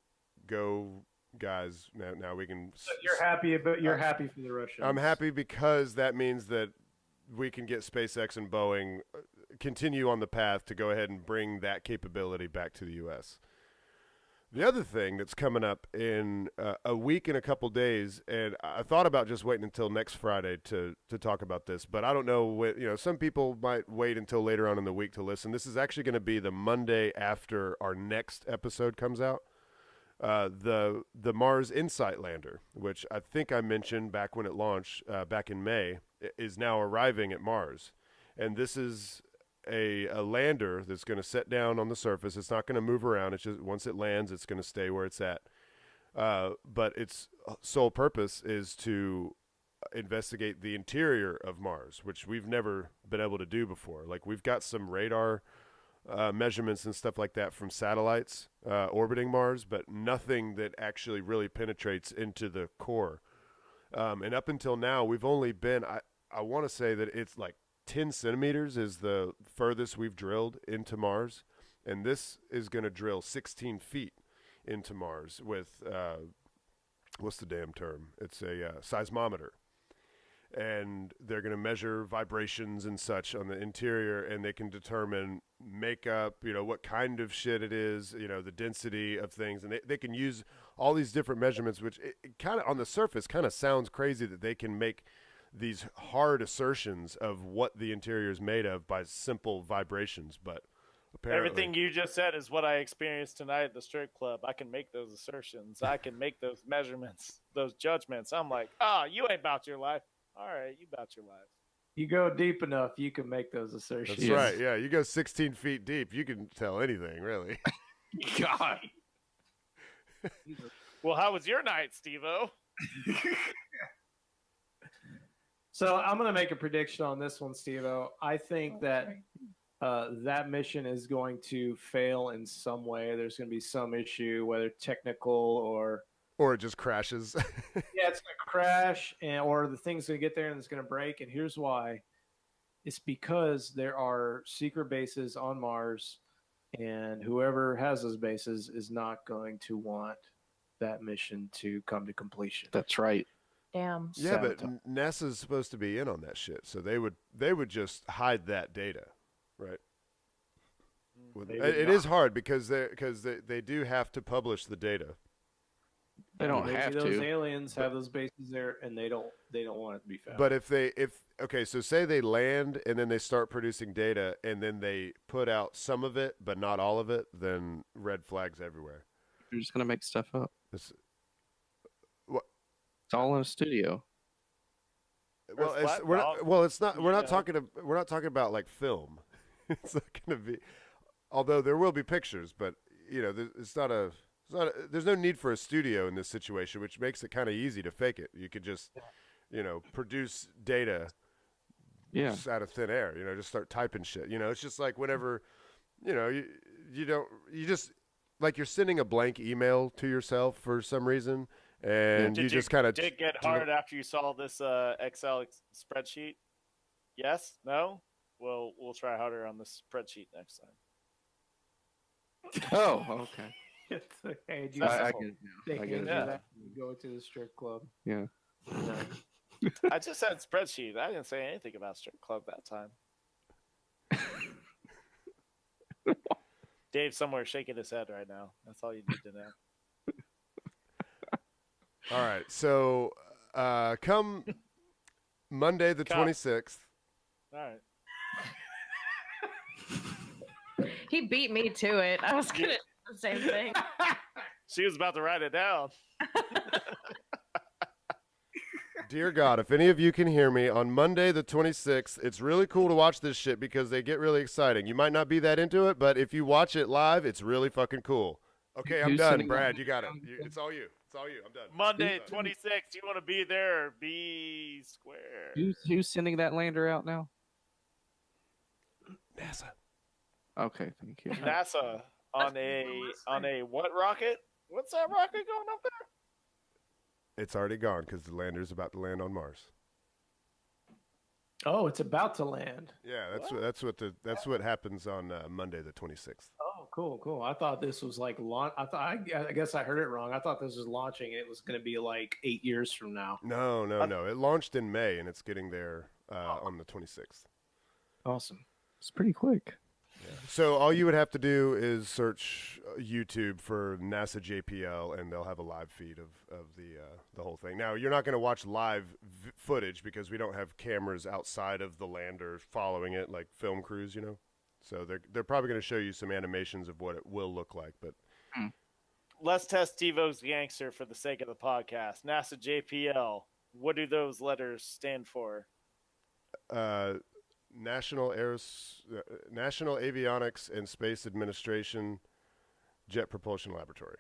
Go, guys. Now we can. So you're happy, but you're happy for the Russians. I'm happy because that means that we can get SpaceX and Boeing continue on the path to go ahead and bring that capability back to the U.S. The other thing that's coming up in a week and a couple days, and I thought about just waiting until next Friday to talk about this, but I don't know. Some people might wait until later on in the week to listen. This is actually going to be the Monday after our next episode comes out. The Mars Insight lander, which I think I mentioned back when it launched back in May, is now arriving at Mars, and this is a lander that's going to set down on the surface. It's not going to move around. It's just once it lands, it's going to stay where it's at. But its sole purpose is to investigate the interior of Mars, which we've never been able to do before. Like, we've got some radar measurements and stuff like that from satellites orbiting Mars, but nothing that actually really penetrates into the core. And up until now, we've only been, I want to say that it's like 10 centimeters is the furthest we've drilled into Mars, and this is going to drill 16 feet into Mars with what's the damn term? It's a seismometer, and they're going to measure vibrations and such on the interior, and they can determine makeup, what kind of shit it is, the density of things, and they can use all these different measurements, which it kind of on the surface kind of sounds crazy that they can make these hard assertions of what the interior is made of by simple vibrations, but apparently everything you just said is what I experienced tonight at the strip club. I can make those assertions. I can make those measurements, those judgments. I'm like, you ain't about your life. All right, you about your life. You go deep enough, you can make those assertions. That's right. Yeah, you go 16 feet deep, you can tell anything, really. God. Well, how was your night, Steve-O? So I'm going to make a prediction on this one, Steve-O. I think that that mission is going to fail in some way. There's going to be some issue, whether technical or it just crashes. yeah, it's going to crash, or the thing's going to get there and it's going to break. And here's why: it's because there are secret bases on Mars, and whoever has those bases is not going to want that mission to come to completion. That's right. Damn. Yeah, but Sabotage. NASA's supposed to be in on that shit, so they would just hide that data, right? Well, They would it not. is hard because they do have to publish the data. They don't Maybe have those to. aliens have those bases there, and they don't want it to be found. But if okay, so say they land and then they start producing data and then they put out some of it but not all of it, then red flags everywhere. You're just gonna make stuff up. It's, It's all in a studio. well, Or flat it's not. We're not talking about like film. It's not going to be. Although there will be pictures, but there's no need for a studio in this situation, which makes it kind of easy to fake it. You could just, produce data Yeah. just out of thin air. Just start typing shit. It's just like whenever, you just like you're sending a blank email to yourself for some reason, and Did you just kind of did it get hard after you saw this Excel spreadsheet? Yes? No? Well, we'll try harder on this spreadsheet next time. Oh, okay. Hey, do I you get it now. they I can get do it. Yeah. that when you go to the strip club? Yeah. No. I just said spreadsheet. I didn't say anything about strip club that time. Dave's somewhere shaking his head right now. That's all you need to know. All right. So come Monday the 26th. All right. He beat me to it. I was gonna do the same thing. She was about to write it down. Dear God, if any of you can hear me, on Monday the 26th, it's really cool to watch this shit because they get really exciting. You might not be that into it, but if you watch it live, it's really fucking cool. Okay, I'm Who's done. sending Brad, that? you got it. It's all you. It's all you. I'm done. Monday, I'm done. 26th. You want to be there or be square? Who's sending that lander out now? NASA. Okay, thank you. NASA on a what rocket? What's that rocket going up there? It's already gone because the lander's about to land on Mars. Oh, it's about to land. Yeah, that's what happens on Monday the 26th. Oh, cool. I thought this was like launch. I guess I heard it wrong. I thought this was launching. It was going to be like 8 years from now. No. It launched in May and it's getting there on the 26th. Awesome. It's pretty quick. So all you would have to do is search YouTube for NASA JPL, and they'll have a live feed of the whole thing. Now you're not going to watch live footage because we don't have cameras outside of the lander following it like film crews, So they're probably going to show you some animations of what it will look like. But Let's test Steve-O's gangster for the sake of the podcast. NASA JPL. What do those letters stand for? National Avionics and Space Administration Jet Propulsion Laboratory.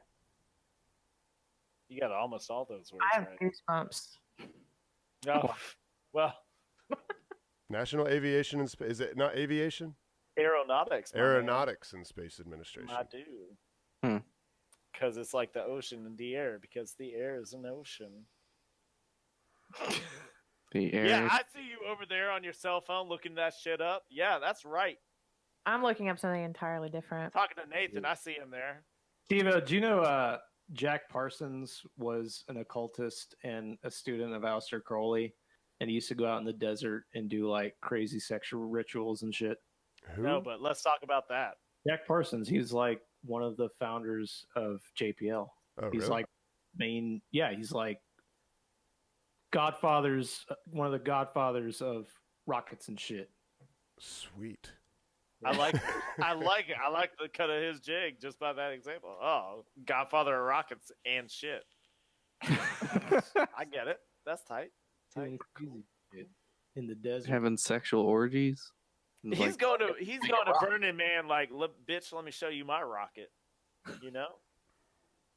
You got almost all those words I have right. goosebumps. No. Well, National Aviation and Space. Is it not aviation? aeronautics. my man. Aeronautics and Space Administration. I do. Because it's like the ocean and the air, because the air is an ocean. The air. Yeah, I see you over there on your cell phone looking that shit up. Yeah, that's right. I'm looking up something entirely different. Talking to Nathan, I see him there. Steve, do you know Jack Parsons was an occultist and a student of Aleister Crowley, and he used to go out in the desert and do like crazy sexual rituals and shit? Who? No, but let's talk about that. Jack Parsons, he's like one of the founders of JPL. Oh, He's really? like he's like one of the godfathers of rockets and shit. Sweet. I like it. I like the cut of his jig just by that example. Oh, Godfather of rockets and shit. I get it. That's tight. Doing crazy shit in the desert. Having sexual orgies. He's going to Burning Man like, bitch, let me show you my rocket. You know?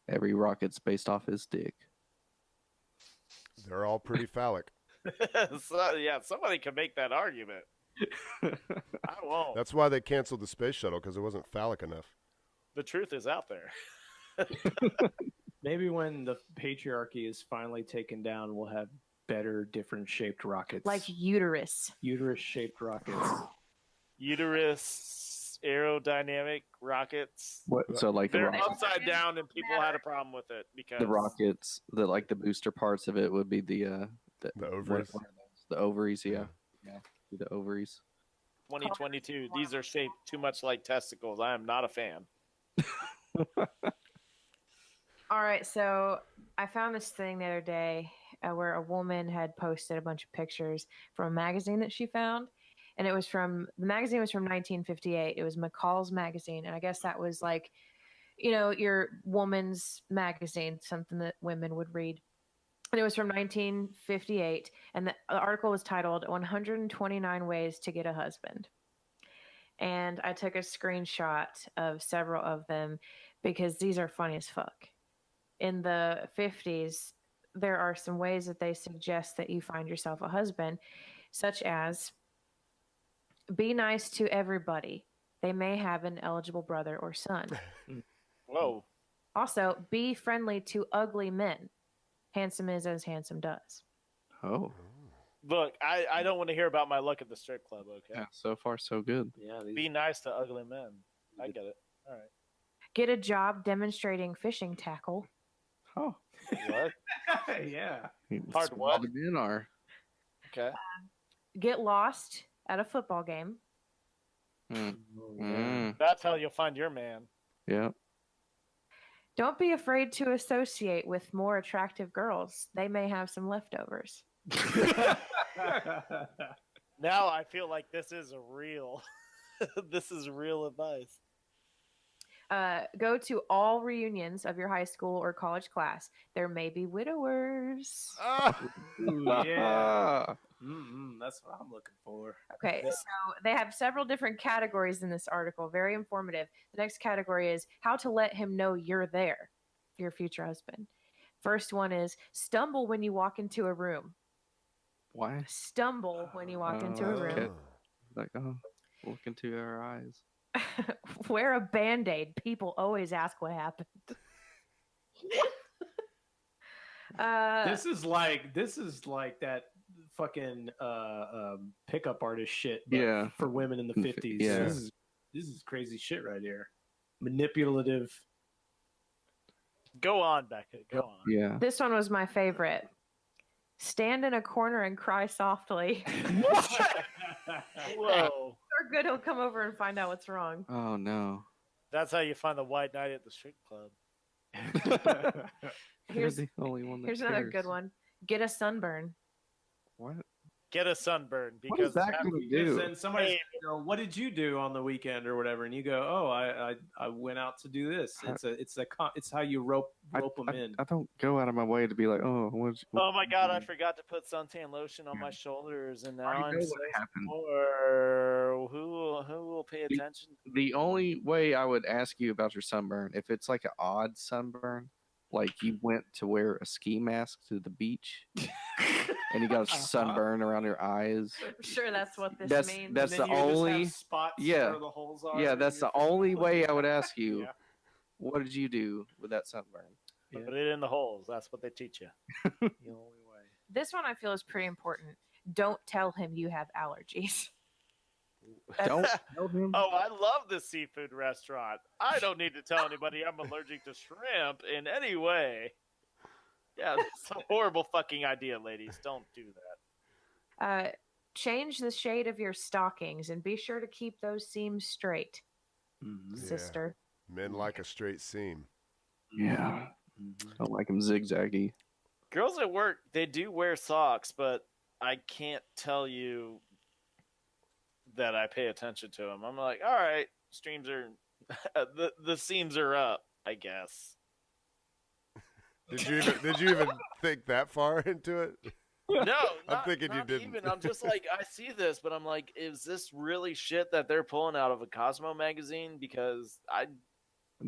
Every rocket's based off his dick. They're all pretty phallic. So, yeah, somebody can make that argument. I won't. That's why they canceled the space shuttle, because it wasn't phallic enough. The truth is out there. Maybe when the patriarchy is finally taken down, we'll have better, different shaped rockets. Like uterus. Uterus shaped rockets. Uterus aerodynamic rockets. What? So like the They're rocket, upside down, and people had a problem with it because the rockets, the booster parts of it would be the ovaries. what are those? The ovaries, yeah, the ovaries. 2022. These are shaped too much like testicles. I am not a fan. All right, so I found this thing the other day where a woman had posted a bunch of pictures from a magazine that she found, and the magazine was from 1958. It was McCall's magazine, and I guess that was like, your woman's magazine, something that women would read. And it was from 1958, and the article was titled 129 Ways to Get a Husband. And I took a screenshot of several of them because these are funny as fuck. In the 50s, there are some ways that they suggest that you find yourself a husband, such as be nice to everybody. They may have an eligible brother or son. Whoa. Also, be friendly to ugly men. Handsome is as handsome does. Oh, Look, I don't want to hear about my luck at the strip club, okay? yeah. So far, so good. Yeah, Be nice to ugly men. I get it. All right. Get a job demonstrating fishing tackle. Oh, What? yeah. Hard That's what? all the men are. Okay. Get lost at a football game. Mm. Oh, yeah. Mm. That's how you'll find your man. Yeah. Don't be afraid to associate with more attractive girls. They may have some leftovers. Now I feel like this is this is real advice. Go to all reunions of your high school or college class. There may be widowers. Ooh, yeah. That's what I'm looking for. Okay, so they have several different categories in this article. Very informative. The next category is how to let him know you're there, your future husband. First one is stumble when you walk into a room. Why? Stumble when you walk into a room. okay. Like, look into our eyes. Wear a Band-Aid. People always ask what happened. This is like that fucking pickup artist shit. But Yeah. for women in the 50s. Yeah. This is crazy shit right here. Manipulative. Go on, Becca. Go on. Yeah. This one was my favorite. Stand in a corner and cry softly. Whoa. Or good, he'll come over and find out what's wrong. Oh no. That's how you find the white knight at the strip club. Here's, You're the only one that here's another cares. good one. Get a sunburn. What? Get a sunburn What is because that going to Because do? then somebody's what did you do on the weekend or whatever, and you go, oh, I went out to do this. It's how you rope them in. I don't go out of my way to be like, oh, Oh my god, I forgot to put suntan lotion on my shoulders, and now I I'm know so what happened. poor. Who will pay attention? The only way I would ask you about your sunburn, if it's like an odd sunburn, like you went to wear a ski mask to the beach and you got a sunburn around your eyes. I'm sure that's what this That's- means. that's And then the you just have only- spots yeah. where the holes are. Yeah, in that's your the only face. way I would ask you. Yeah. What did you do with that sunburn? Yeah. Put it in the holes. That's what they teach you. The only way. This one I feel is pretty important. Don't tell him you have allergies. Don't tell him. Oh, I love this seafood restaurant. I don't need to tell anybody I'm allergic to shrimp in any way. Yeah, that's a horrible fucking idea, ladies. Don't do that. Change the shade of your stockings and be sure to keep those seams straight, Mhm. Yeah. sister. Men like a straight seam. Yeah. Mhm. I don't like him zigzaggy. Girls at work, they do wear socks, but I can't tell you that I pay attention to them. I'm like, all right, streams are the seams are up, I guess. Did you even think that far into it? No, I'm thinking you not didn't. Even. I'm just like, I see this, but I'm like, is this really shit that they're pulling out of a Cosmo magazine? Because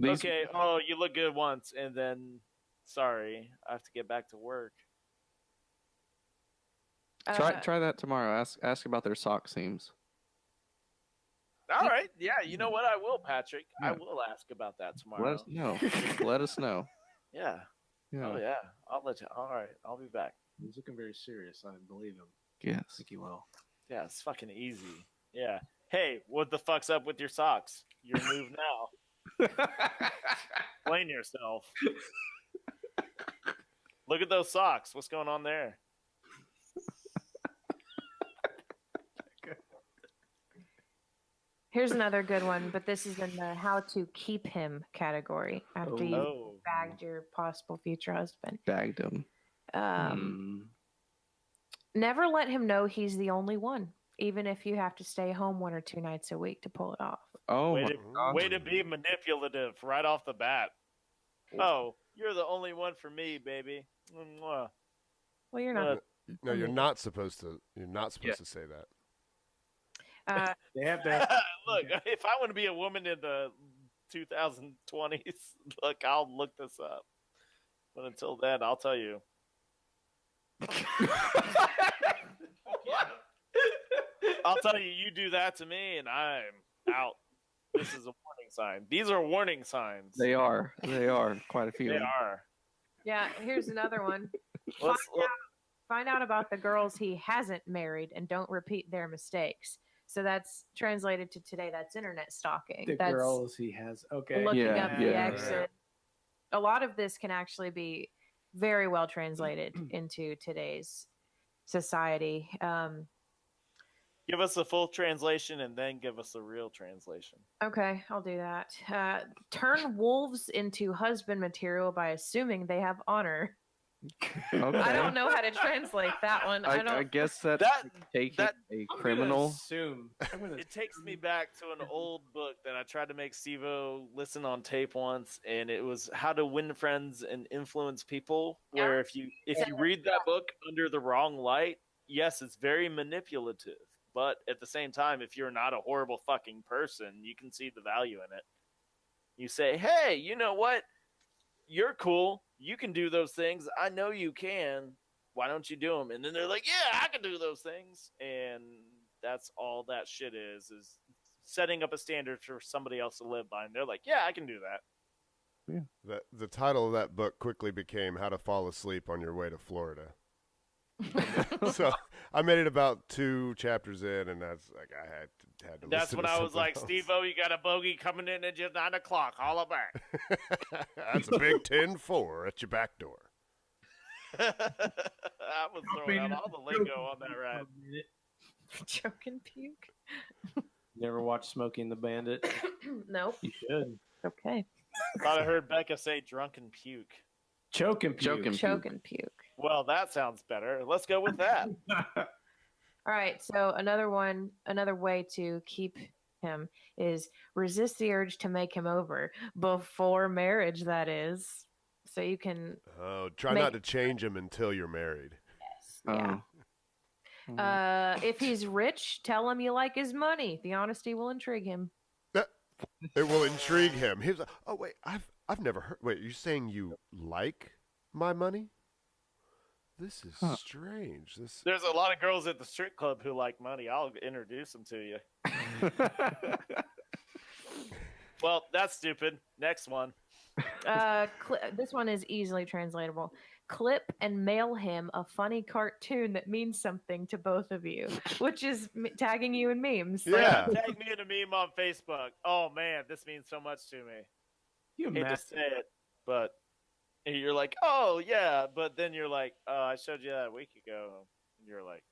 okay, oh, you look good once, and then sorry, I have to get back to work. Try that tomorrow. Ask about their sock seams. All right. Yeah, you know what? I will, Patrick. I Yeah. will ask about that Let tomorrow. us know. Let us know. Yeah. Yeah. Oh, yeah. I'll let you. All right. I'll be back. He's looking very serious. I believe him. Yes. I think he will. Yeah, it's fucking easy. Yeah. Hey, what the fuck's up with your socks? Your move now. Explain yourself. Look at those socks. What's going on there? Here's another good one, but this is in the how to keep him category after you Oh. bagged your possible future husband. Bagged him. Never let him know he's the only one, even if you have to stay home 1 or 2 nights a week to pull it off. Oh, Way to be manipulative right off the bat. Oh, you're the only one for me, baby. Mwah. Well, you're not. No, you're not supposed to. You're not supposed to say that. They have that. Look, if I want to be a woman in the 2020s, look, I'll look this up. But until then, I'll tell you. I'll tell you, you do that to me, and I'm out. This is a warning sign. These are warning signs. They are. They are. Quite a few. They are. Yeah, here's another one. Let's, Find out about the girls he hasn't married and don't repeat their mistakes. So that's translated to today. That's internet stalking. The That's girls he has. Okay. looking Yeah, up the yeah. exit. A lot of this can actually be very well translated into today's society. give us a full translation and then give us a real translation. Okay, I'll do that. Turn wolves into husband material by assuming they have honor. Okay. I don't know how to translate that one. I don't. I guess that's taking a I'm gonna criminal. assume. It takes me back to an old book that I tried to make Steve-O listen on tape once, and it was How to Win Friends and Influence People. Where if you read that book under the wrong light, yes, it's very manipulative. But at the same time, if you're not a horrible fucking person, you can see the value in it. You say, hey, you know what? You're cool. You can do those things. I know you can. Why don't you do them? And then they're like, yeah, I can do those things. And that's all that shit is setting up a standard for somebody else to live by. And they're like, yeah, I can do that. Yeah. The title of that book quickly became How to Fall Asleep on Your Way to Florida. So I made it about 2 chapters in, and that's like I had to. That's listen when to I was something like, else. Steve-O, you got a bogey coming in at just 9 o'clock. Holla back. That's a big 10-4 at your back door. I was throwing out all the lingo on that ride. Choke and puke. Never watched Smokey and the Bandit? Nope. You should. Okay. Thought I heard Bekah say drunken puke. Choke and puke. Choke and Choke and puke. Well, that sounds better. Let's go with that. All right. So another way to keep him is resist the urge to make him over before marriage. That is, so you can. Oh, try not to change him until you're married. Yeah. If he's rich, tell him you like his money. The honesty will intrigue him. It will intrigue him. He's like, oh wait, I've never heard. Wait, you're saying you like my money? This is strange. There's a lot of girls at the strip club who like money. I'll introduce them to you. Well, that's stupid. Next one. This one is easily translatable. Clip and mail him a funny cartoon that means something to both of you, which is tagging you in memes. Yeah. Tag me in a meme on Facebook. Oh man, this means so much to me. You Hate to mess. say it, but you're like, oh yeah, but then you're like, I showed you that a week ago, and you're like,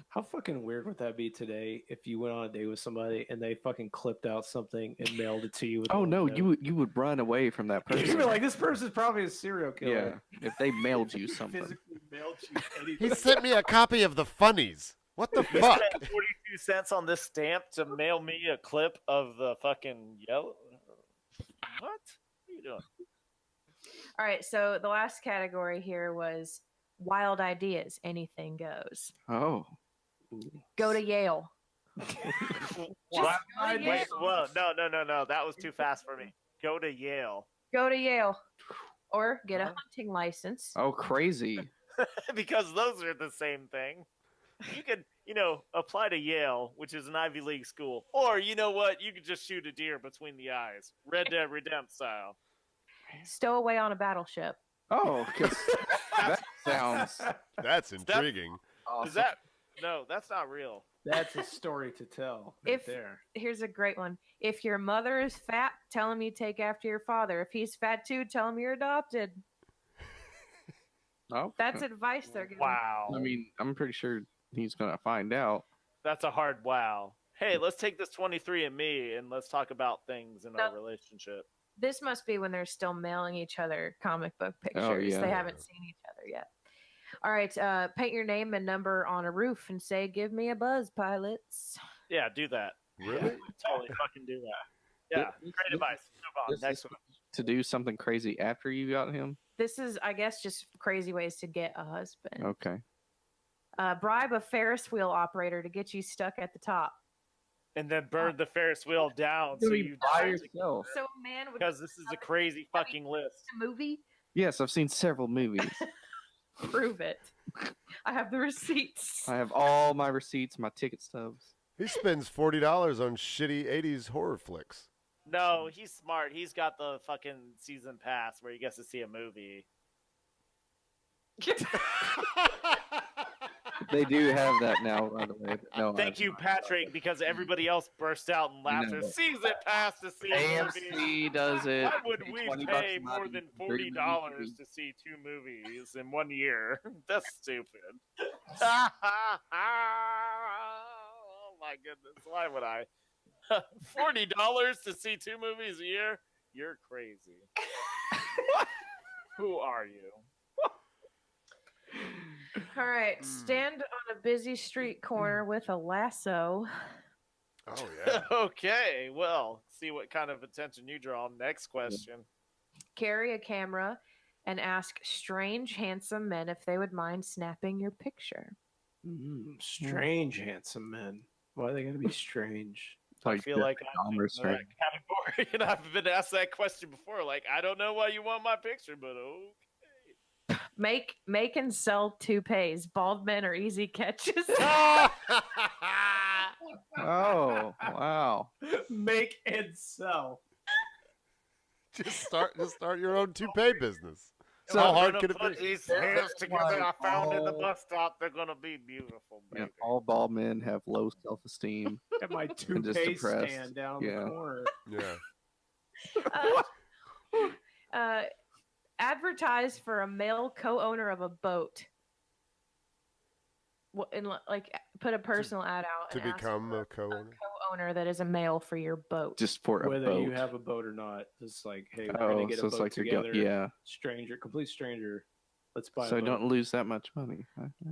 How fucking weird would that be today if you went on a date with somebody and they fucking clipped out something and mailed it to you? With Oh a no, note? you would run away from that person. You'd be like, this person's probably a serial killer. Yeah, if they mailed you something. Physically mailed you anything. He sent me a copy of the funnies. What the you fuck? spent 42 cents on this stamp to mail me a clip of the fucking yellow. What? What are you doing? All right. So the last category here was wild ideas. Anything goes. Oh. Go to Yale. What? Go to Wait, Yale. whoa, no. That was too fast for me. Go to Yale. Go to Yale. Or get a hunting license. Oh, crazy. because those are the same thing. You could, apply to Yale, which is an Ivy League school. Or, you know what? You could just shoot a deer between the eyes. Red Dead Redemption style. Stow away on a battleship. Oh, 'cause that sounds That's intriguing. awesome. Is that... No, that's not real. That's a story to tell right If there. Here's a great one. If your mother is fat, tell him you take after your father. If he's fat too, tell him you're adopted. Oh, That's advice they're giving. Wow. I mean, I'm pretty sure he's gonna find out. That's a hard wow. Hey, let's take this 23andMe and let's talk about things in our No. relationship. This must be when they're still mailing each other comic book pictures. Oh, yeah. They haven't seen each other yet. All right, paint your name and number on a roof and say, "Give me a buzz, pilots." Yeah, do that. Really? Totally fucking do that. Yeah, great advice. Move on. This Next is one. to do something crazy after you got him. This is, I guess, just crazy ways to get a husband. Okay. Bribe a Ferris wheel operator to get you stuck at the top. And then burn the Ferris wheel down so you by die yourself. So a man would because this is a crazy fucking list. a movie. Yes, I've seen several movies. Prove it. I have the receipts. I have all my receipts, my ticket stubs. He spends $40 on shitty 80s horror flicks. No, he's smart. He's got the fucking season pass where he gets to see a movie. They do have that now, by the way. But no, Thank you, Patrick, because everybody else burst out in laughter. No. Season pass to see a movie. AMC does it. Why would we $20 pay a more month, than $3 $40 to see 2 movies in 1 year? That's stupid. Oh my goodness. Why would I? $40 to see 2 movies a year? You're crazy. Who are you? All right, stand on a busy street corner with a lasso. Oh, yeah. Okay, well, see what kind of attention you draw. Next question. Carry a camera and ask strange, handsome men if they would mind snapping your picture. Strange, handsome men. Why are they going to be strange? I feel like I'm in Dahmer's that category, and I've been asked that question before. Like, I don't know why you want my picture, but okay. Make and sell toupees. Bald men are easy catches. Oh, wow. Make and sell. just start your own toupee business. So How I'm hard gonna could it put be? these hairs together I found in the bus stop. They're gonna be beautiful. Yeah, Baby. all bald men have low self-esteem. Got my just toupee depressed. stand down Yeah. the corner. Yeah. Advertise for a male co-owner of a boat. Put a personal ad out To and ask become for a co-owner. co-owner that is a male for your boat. Just for a Whether boat. you have a boat or not. It's like, hey, we're Oh, going to get so a it's boat like together. yeah. Stranger, complete stranger. Let's buy So a boat. don't lose that much money.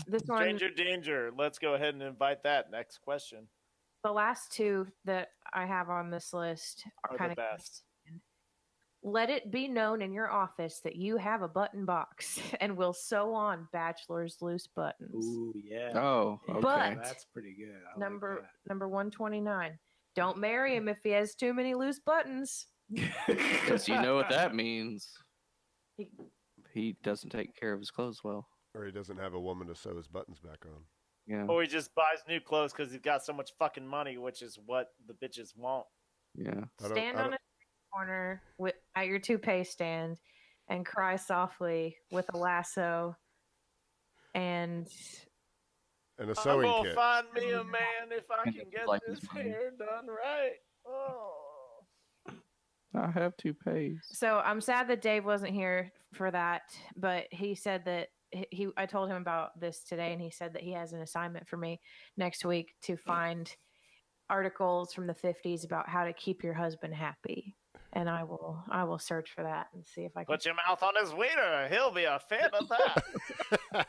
This one, Stranger danger. Let's go ahead and invite that. Next question. the last two that I have on this list are Are kind the of. best. Let it be known in your office that you have a button box and will sew on bachelor's loose buttons. Ooh, yeah. Oh, okay. But- That's pretty good. I like number that. number 129. Don't marry him if he has too many loose buttons. Because you know what that means. He- He doesn't take care of his clothes well. Or he doesn't have a woman to sew his buttons back on. Yeah. Or he just buys new clothes because he's got so much fucking money, which is what the bitches want. Yeah. Stand on a corner at your toupee stand and cry softly with a lasso and And a I'm sewing gonna kit. find me a man if I And can it's get like this this money. hair done right. Oh. I have toupees. so I'm sad that Dave wasn't here for that, but he said that I told him about this today, and he said that he has an assignment for me next week to find articles from the 50s about how to keep your husband happy, and I will search for that and see if I can. Put your mouth on his wiener. He'll be a fan of that.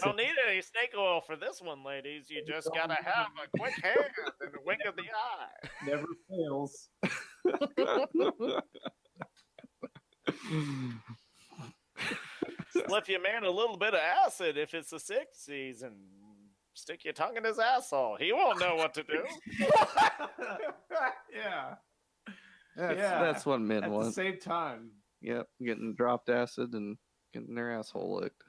Don't need any snake oil for this one, ladies. You just gotta have a quick hand and a wink of the eye. Never fails. Slip your man a little bit of acid if it's the 60s and stick your tongue in his asshole. He won't know what to do. Yeah. That's, Yeah. that's what men At the want. same time. Yep. Getting dropped acid and getting their asshole licked.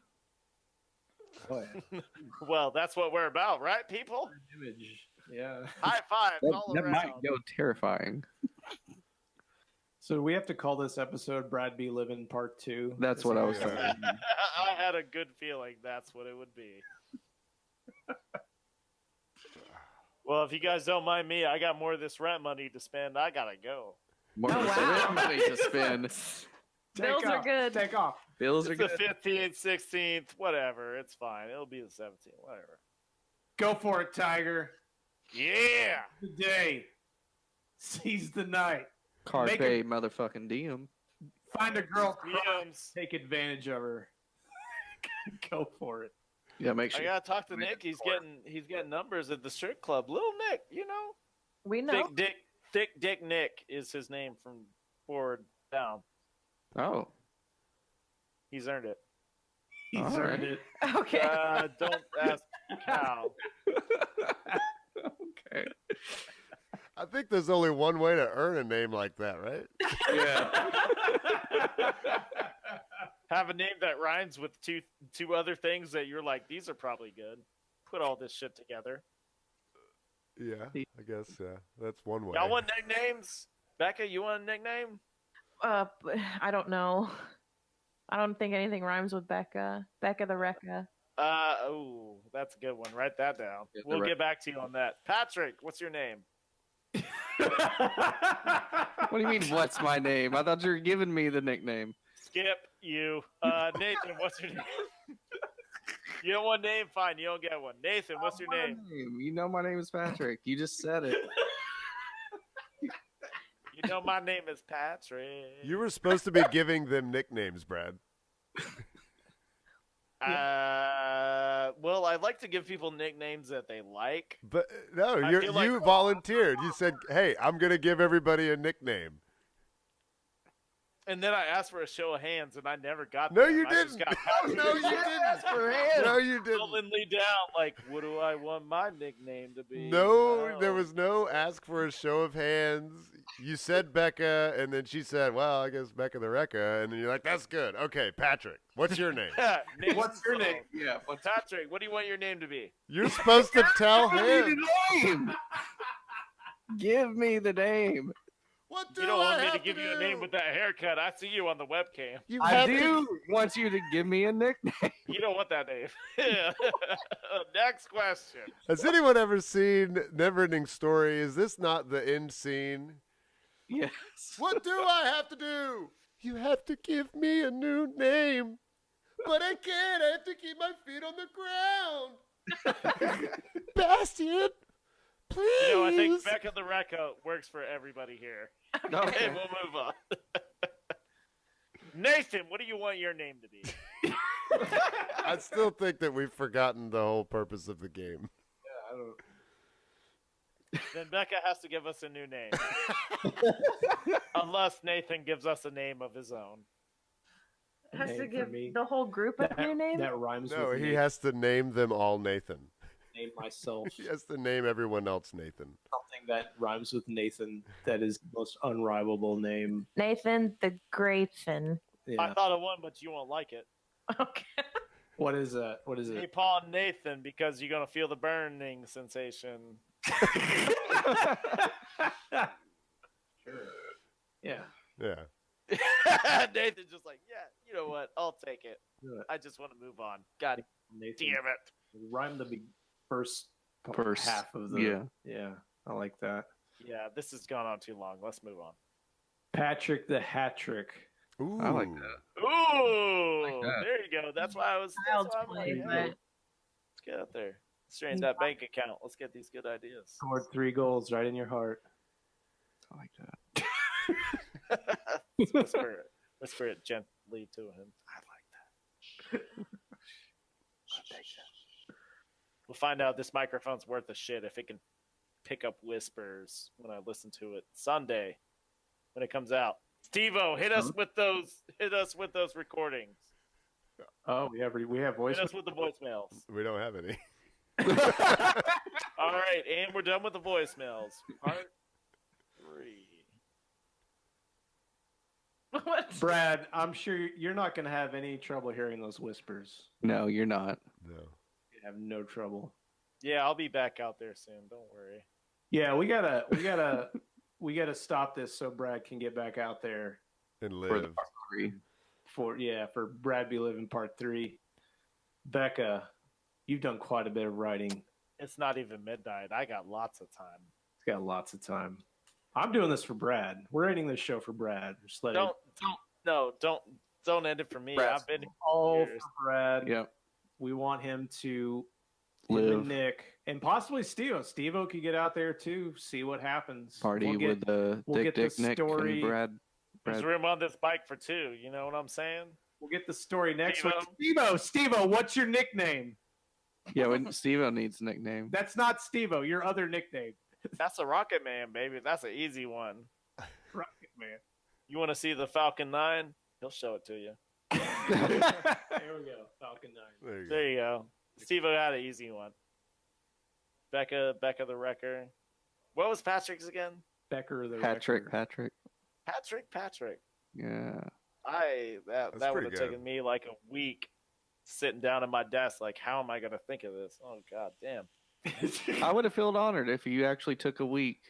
Oh, yeah. Well, that's what we're about, right, people? Image. Yeah. High fives all That around. might go terrifying. So we have to call this episode Brad B. Livin Part 2. That's what I was saying. I had a good feeling that's what it would be. Well, if you guys don't mind me, I got more of this rent money to spend. I gotta go. More Oh, wow. money to spend. Bills are good. Take off. Bills are It's the good. 15th, 16th, whatever. It's fine. It'll be the 17th, whatever. Go for it, Tiger. Yeah. The day. Seize the night. Carpe Make motherfucking diem. Find a girl. cry, DMs. Take advantage of her. Go for it. Yeah, make I sure. gotta talk to Nick. He's getting numbers at the strip club. Little Nick, you know. We know. Thick Dick Nick is his name from forward down. Oh, He's earned it. He's All earned right. it. Okay. Don't ask how. okay. I think there's only one way to earn a name like that, right? Yeah. Have a name that rhymes with two other things that you're like, these are probably good. Put all this shit together. Yeah, I guess, yeah. That's one way. Y'all want nicknames? Bekah, you want a nickname? I don't know. I don't think anything rhymes with Bekah. Bekah the Recca. Oh, that's a good one. Write that down. Yeah, We'll get back to you on that. Patrick, what's your name? What do you mean, what's my name? I thought you were giving me the nickname. Skip you. Nathan, what's your name? You don't want a name? Fine, you don't get one. Nathan, what's your name? You know my name is Patrick. You just said it. You know my name is Patrick. You were supposed to be giving them nicknames, Brad. Well, I like to give people nicknames that they like. But no, I you feel like- volunteered. You said, "Hey, I'm going to give everybody a nickname." And then I asked for a show of hands, and I never got No, them. you I just didn't. got No, you didn't. No, you didn't. sullenly down, like, what do I want my nickname to be? No, there was no ask for a show of hands. You said Bekah, and then she said, "Well, I guess Bekah the Recca," and then you're like, "That's good." Okay, Patrick, what's your name? Nathan What's your name? Yeah. Patrick, what do you want your name to be? You're supposed to tell him. Name. Give me the name. What do You don't I want me to have give you a do? name with that haircut. I see you on the webcam. You I have do want you to give me a nickname. You don't want that name. Next question. Has anyone ever seen Neverending Story? Is this not the end scene? Yes. What do I have to do? You have to give me a new name. But I can't. I have to keep my feet on the ground. Bastian, please. You know, I think Bekah the Recca works for everybody here. Okay. And we'll move on. Nathan, what do you want your name to be? I still think that we've forgotten the whole purpose of the game. I don't. Then Bekah has to give us a new name. Unless Nathan gives us a name of his own. Has Name to for give me. the whole group a new name. That rhymes No, with he name. has to name them all Nathan. Name myself He has to name everyone else Nathan. something that rhymes with Nathan. That is the most unrivable name. Nathan the Greatson. I Yeah. thought of one, but you won't like it. Okay. What is that? What is Hey, it? Paul and Nathan, because you're going to feel the burning sensation. Yeah. Yeah. Nathan's just like, yeah, you know what? I'll take it. Do it. I just want to move on. God Nathan. damn it. Rhyme the first First, half of the. yeah. Yeah. I like that. Yeah, this has gone on too long. Let's move on. Patrick the Hat-Trick. Ooh. I like that. Ooh, Like that. there you go. That's why I was. That's Child's why I'm play, like, but hey, let's get out there. Let's drain that bank account. Let's get these good ideas. Scored 3 goals right in your heart. I like that. Let's whisper it gently to him. I like that. I'll take that. We'll find out this microphone's worth a shit if it can pick up whispers when I listen to it Sunday when it comes out. Steve-O, hit us with those recordings. Oh, we have voice. Hit us with the voicemails. We don't have any. All right, and we're done with the voicemails. Part 3. What? Brad, I'm sure you're not going to have any trouble hearing those whispers. No, you're not. No. You have no trouble. Yeah, I'll be back out there soon. Don't worry. Yeah, we gotta stop this so Brad can get back out there And For the live. part 3. for Brad Be Living Part 3. Bekah, you've done quite a bit of writing. It's not even midnight. I got lots of time. He's got lots of time. I'm doing this for Brad. We're ending this show for Brad. Just let Don't end it for me. Brad's I've been all years. for Brad. Yep. We want him to him Live. and Nick, and possibly Steve-O. Steve-O could get out there too, see what happens. Party We'll get- with we'll Dick, get the Nick, story- and Brad. There's room on this bike for two. You know what I'm saying? We'll get the story next Steve-O. week. Steve-O, what's your nickname? Yeah, when Steve-O needs a nickname. That's not Steve-O, your other nickname. That's a Rocket Man, baby. That's an easy one. Rocket Man. You want to see the Falcon 9? He'll show it to you. There we go. Falcon 9. There you go. There you go. Steve-O had an easy one. Becca the Wrecker. What was Patrick's again? Becker the Patrick. Wrecker. Patrick. Yeah. That That's would pretty have good. taken me like a week sitting down at my desk. Like, how am I going to think of this? Oh, god damn. I would have felt honored if you actually took a week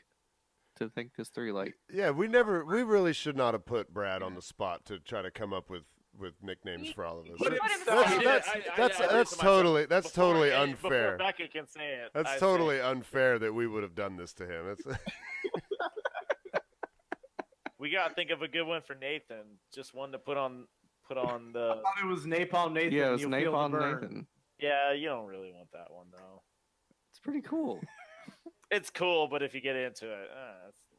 to think this through. Like, Yeah, we really should not have put Brad on the spot to try to come up with nicknames for all of us. Put him That's totally Before unfair. Becca can say it. I That's say totally unfair that we would have done this to him. That's we got to think of a good one for Nathan. Just one to put on I the. thought it was Napalm Nathan. yeah, it was You'll feel the Napalm burn. Nathan. Yeah, you don't really want that one though. It's pretty cool. It's cool, but if you get into it,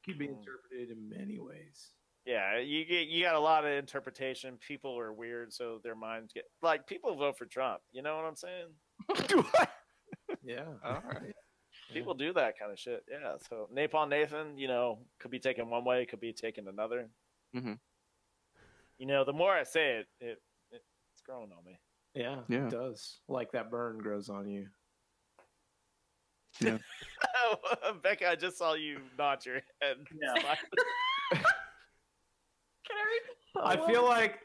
Could be interpreted in many ways. yeah, you got a lot of interpretation. People are weird, so their minds get like people vote for Trump. You know what I'm saying? Yeah. All right. People do that kind of shit. Yeah. So Napalm Nathan, could be taken one way, could be taken another. Mhm. The more I say it, it's growing on me. Yeah, Yeah. it does. Like that burn grows on you. Yeah. Becca, I just saw you nod your head. Yeah. Can I read?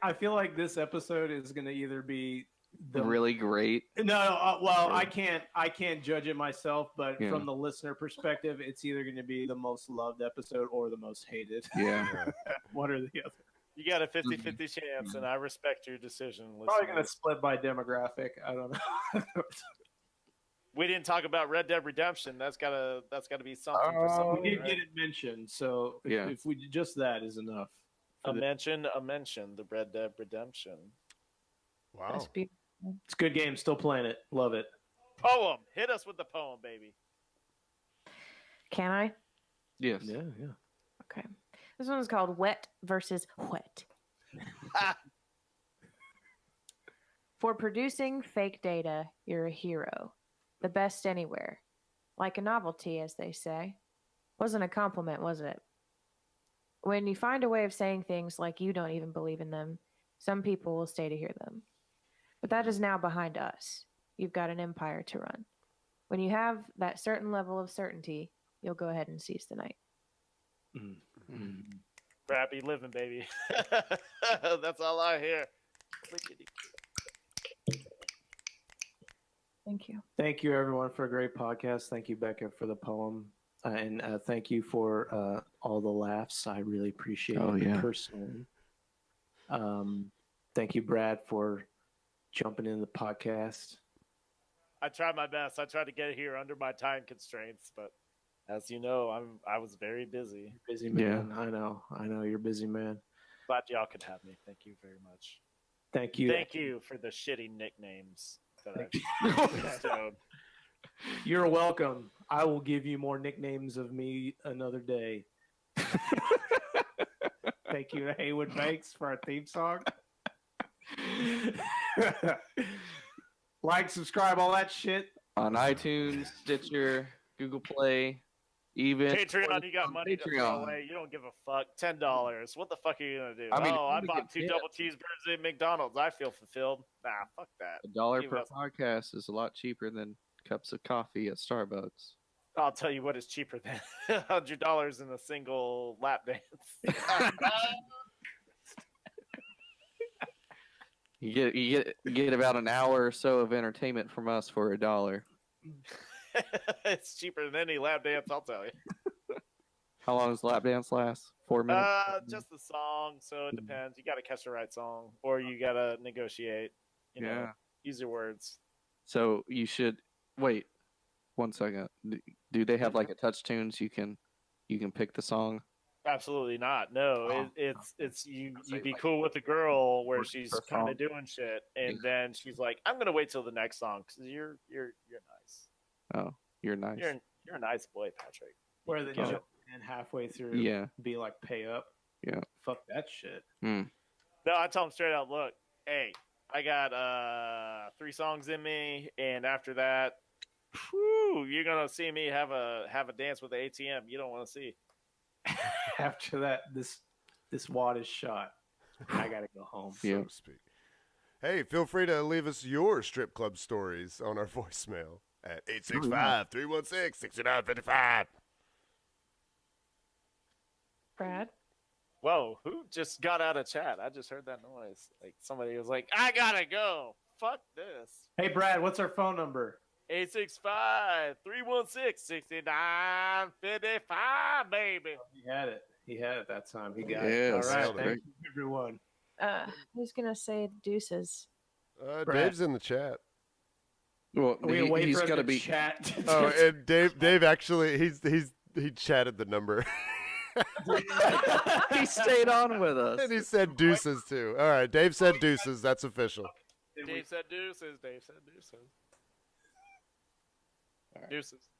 I feel like this episode is going to either be the Really great. well, I can't judge it myself, but Yeah. from the listener perspective, it's either going to be the most loved episode or the most hated. Yeah. One or the other. You got a 50-50 chance, and I respect your decision. Probably going to listeners. split by demographic. I don't know. We didn't talk about Red Dead Redemption. That's gotta be something for We somebody. did Right? get it mentioned, so Yeah. if we just that is enough. A mention, the Red Dead Redemption. wow. That's beautiful. It's a good game. Still playing it. Love it. Poem. Hit us with the poem, baby. Can I? Yes. Yeah. Okay. This one's called Wet versus Wet. For producing fake data, you're a hero. The best anywhere. Like a novelty, as they say. Wasn't a compliment, was it? When you find a way of saying things like you don't even believe in them, some people will stay to hear them. But that is now behind us. You've got an empire to run. When you have that certain level of certainty, you'll go ahead and seize the night. Brad Be Livin, baby. That's all I hear. Thank you. Thank you, everyone, for a great podcast. Thank you, Becca, for the poem. And thank you for all the laughs. I really appreciate Oh, it yeah. personally. Thank you, Brad, for jumping in the podcast. I tried my best. I tried to get here under my time constraints, but as you know, I was very busy. Busy man. I know. You're a busy man. Glad y'all could have me. Thank you very much. Thank you. Thank you for the shitty nicknames that I've bestowed. You're welcome. I will give you more nicknames of me another day. Thank you to Haywood Banks for our theme song. Like, subscribe, all that shit. On iTunes, Stitcher, Google Play, even Patreon, you got money to throw Patreon. away. You don't give a fuck. $10. What the fuck are you gonna do? I mean, I you bought can 2 get- double cheeseburgers at McDonald's. I feel fulfilled. Nah, fuck that. $1 Give per us- podcast is a lot cheaper than cups of coffee at Starbucks. I'll tell you what is cheaper than $100 in a single lap dance. You get about an hour or so of entertainment from us for $1. It's cheaper than any lap dance, I'll tell you. How long does lap dance last? 4 minutes. Just the song, so it depends. You got to catch the right song, or you got to negotiate. You know, use your words. So you should wait 1 second. Do they have like a touch tunes you can pick the song? Absolutely not. No, it's you be cool with a girl where she's kind of doing shit, and then she's like, "I'm gonna wait till the next song because you're nice." Oh, you're nice. You're a nice boy, Patrick. Where they jump in halfway through, be like, pay up. Yeah. Fuck that shit. Mm. No, I tell them straight out, look, hey, I got 3 songs in me, and after that, whew, you're gonna see me have a dance with the ATM. You don't want to see. After that, this wad is shot. I gotta go home. So to speak. Hey, feel free to leave us your strip club stories on our voicemail at 865-316-6955. Brad? Whoa, who just got out of chat? I just heard that noise. Like somebody was like, I gotta go. Fuck this. Hey, Brad, what's our phone number? 865-316-6955, baby. He had it. He had it that time. He got it. Yes. All right. Thank you, everyone. Who's gonna say deuces? Dave's in the chat. Well, Are we gonna wait he's for got to the be. chat. Oh, and Dave actually he chatted the number. He stayed on with us. And he said deuces too. All right, Dave said deuces. That's official. Dave said deuces. Deuces.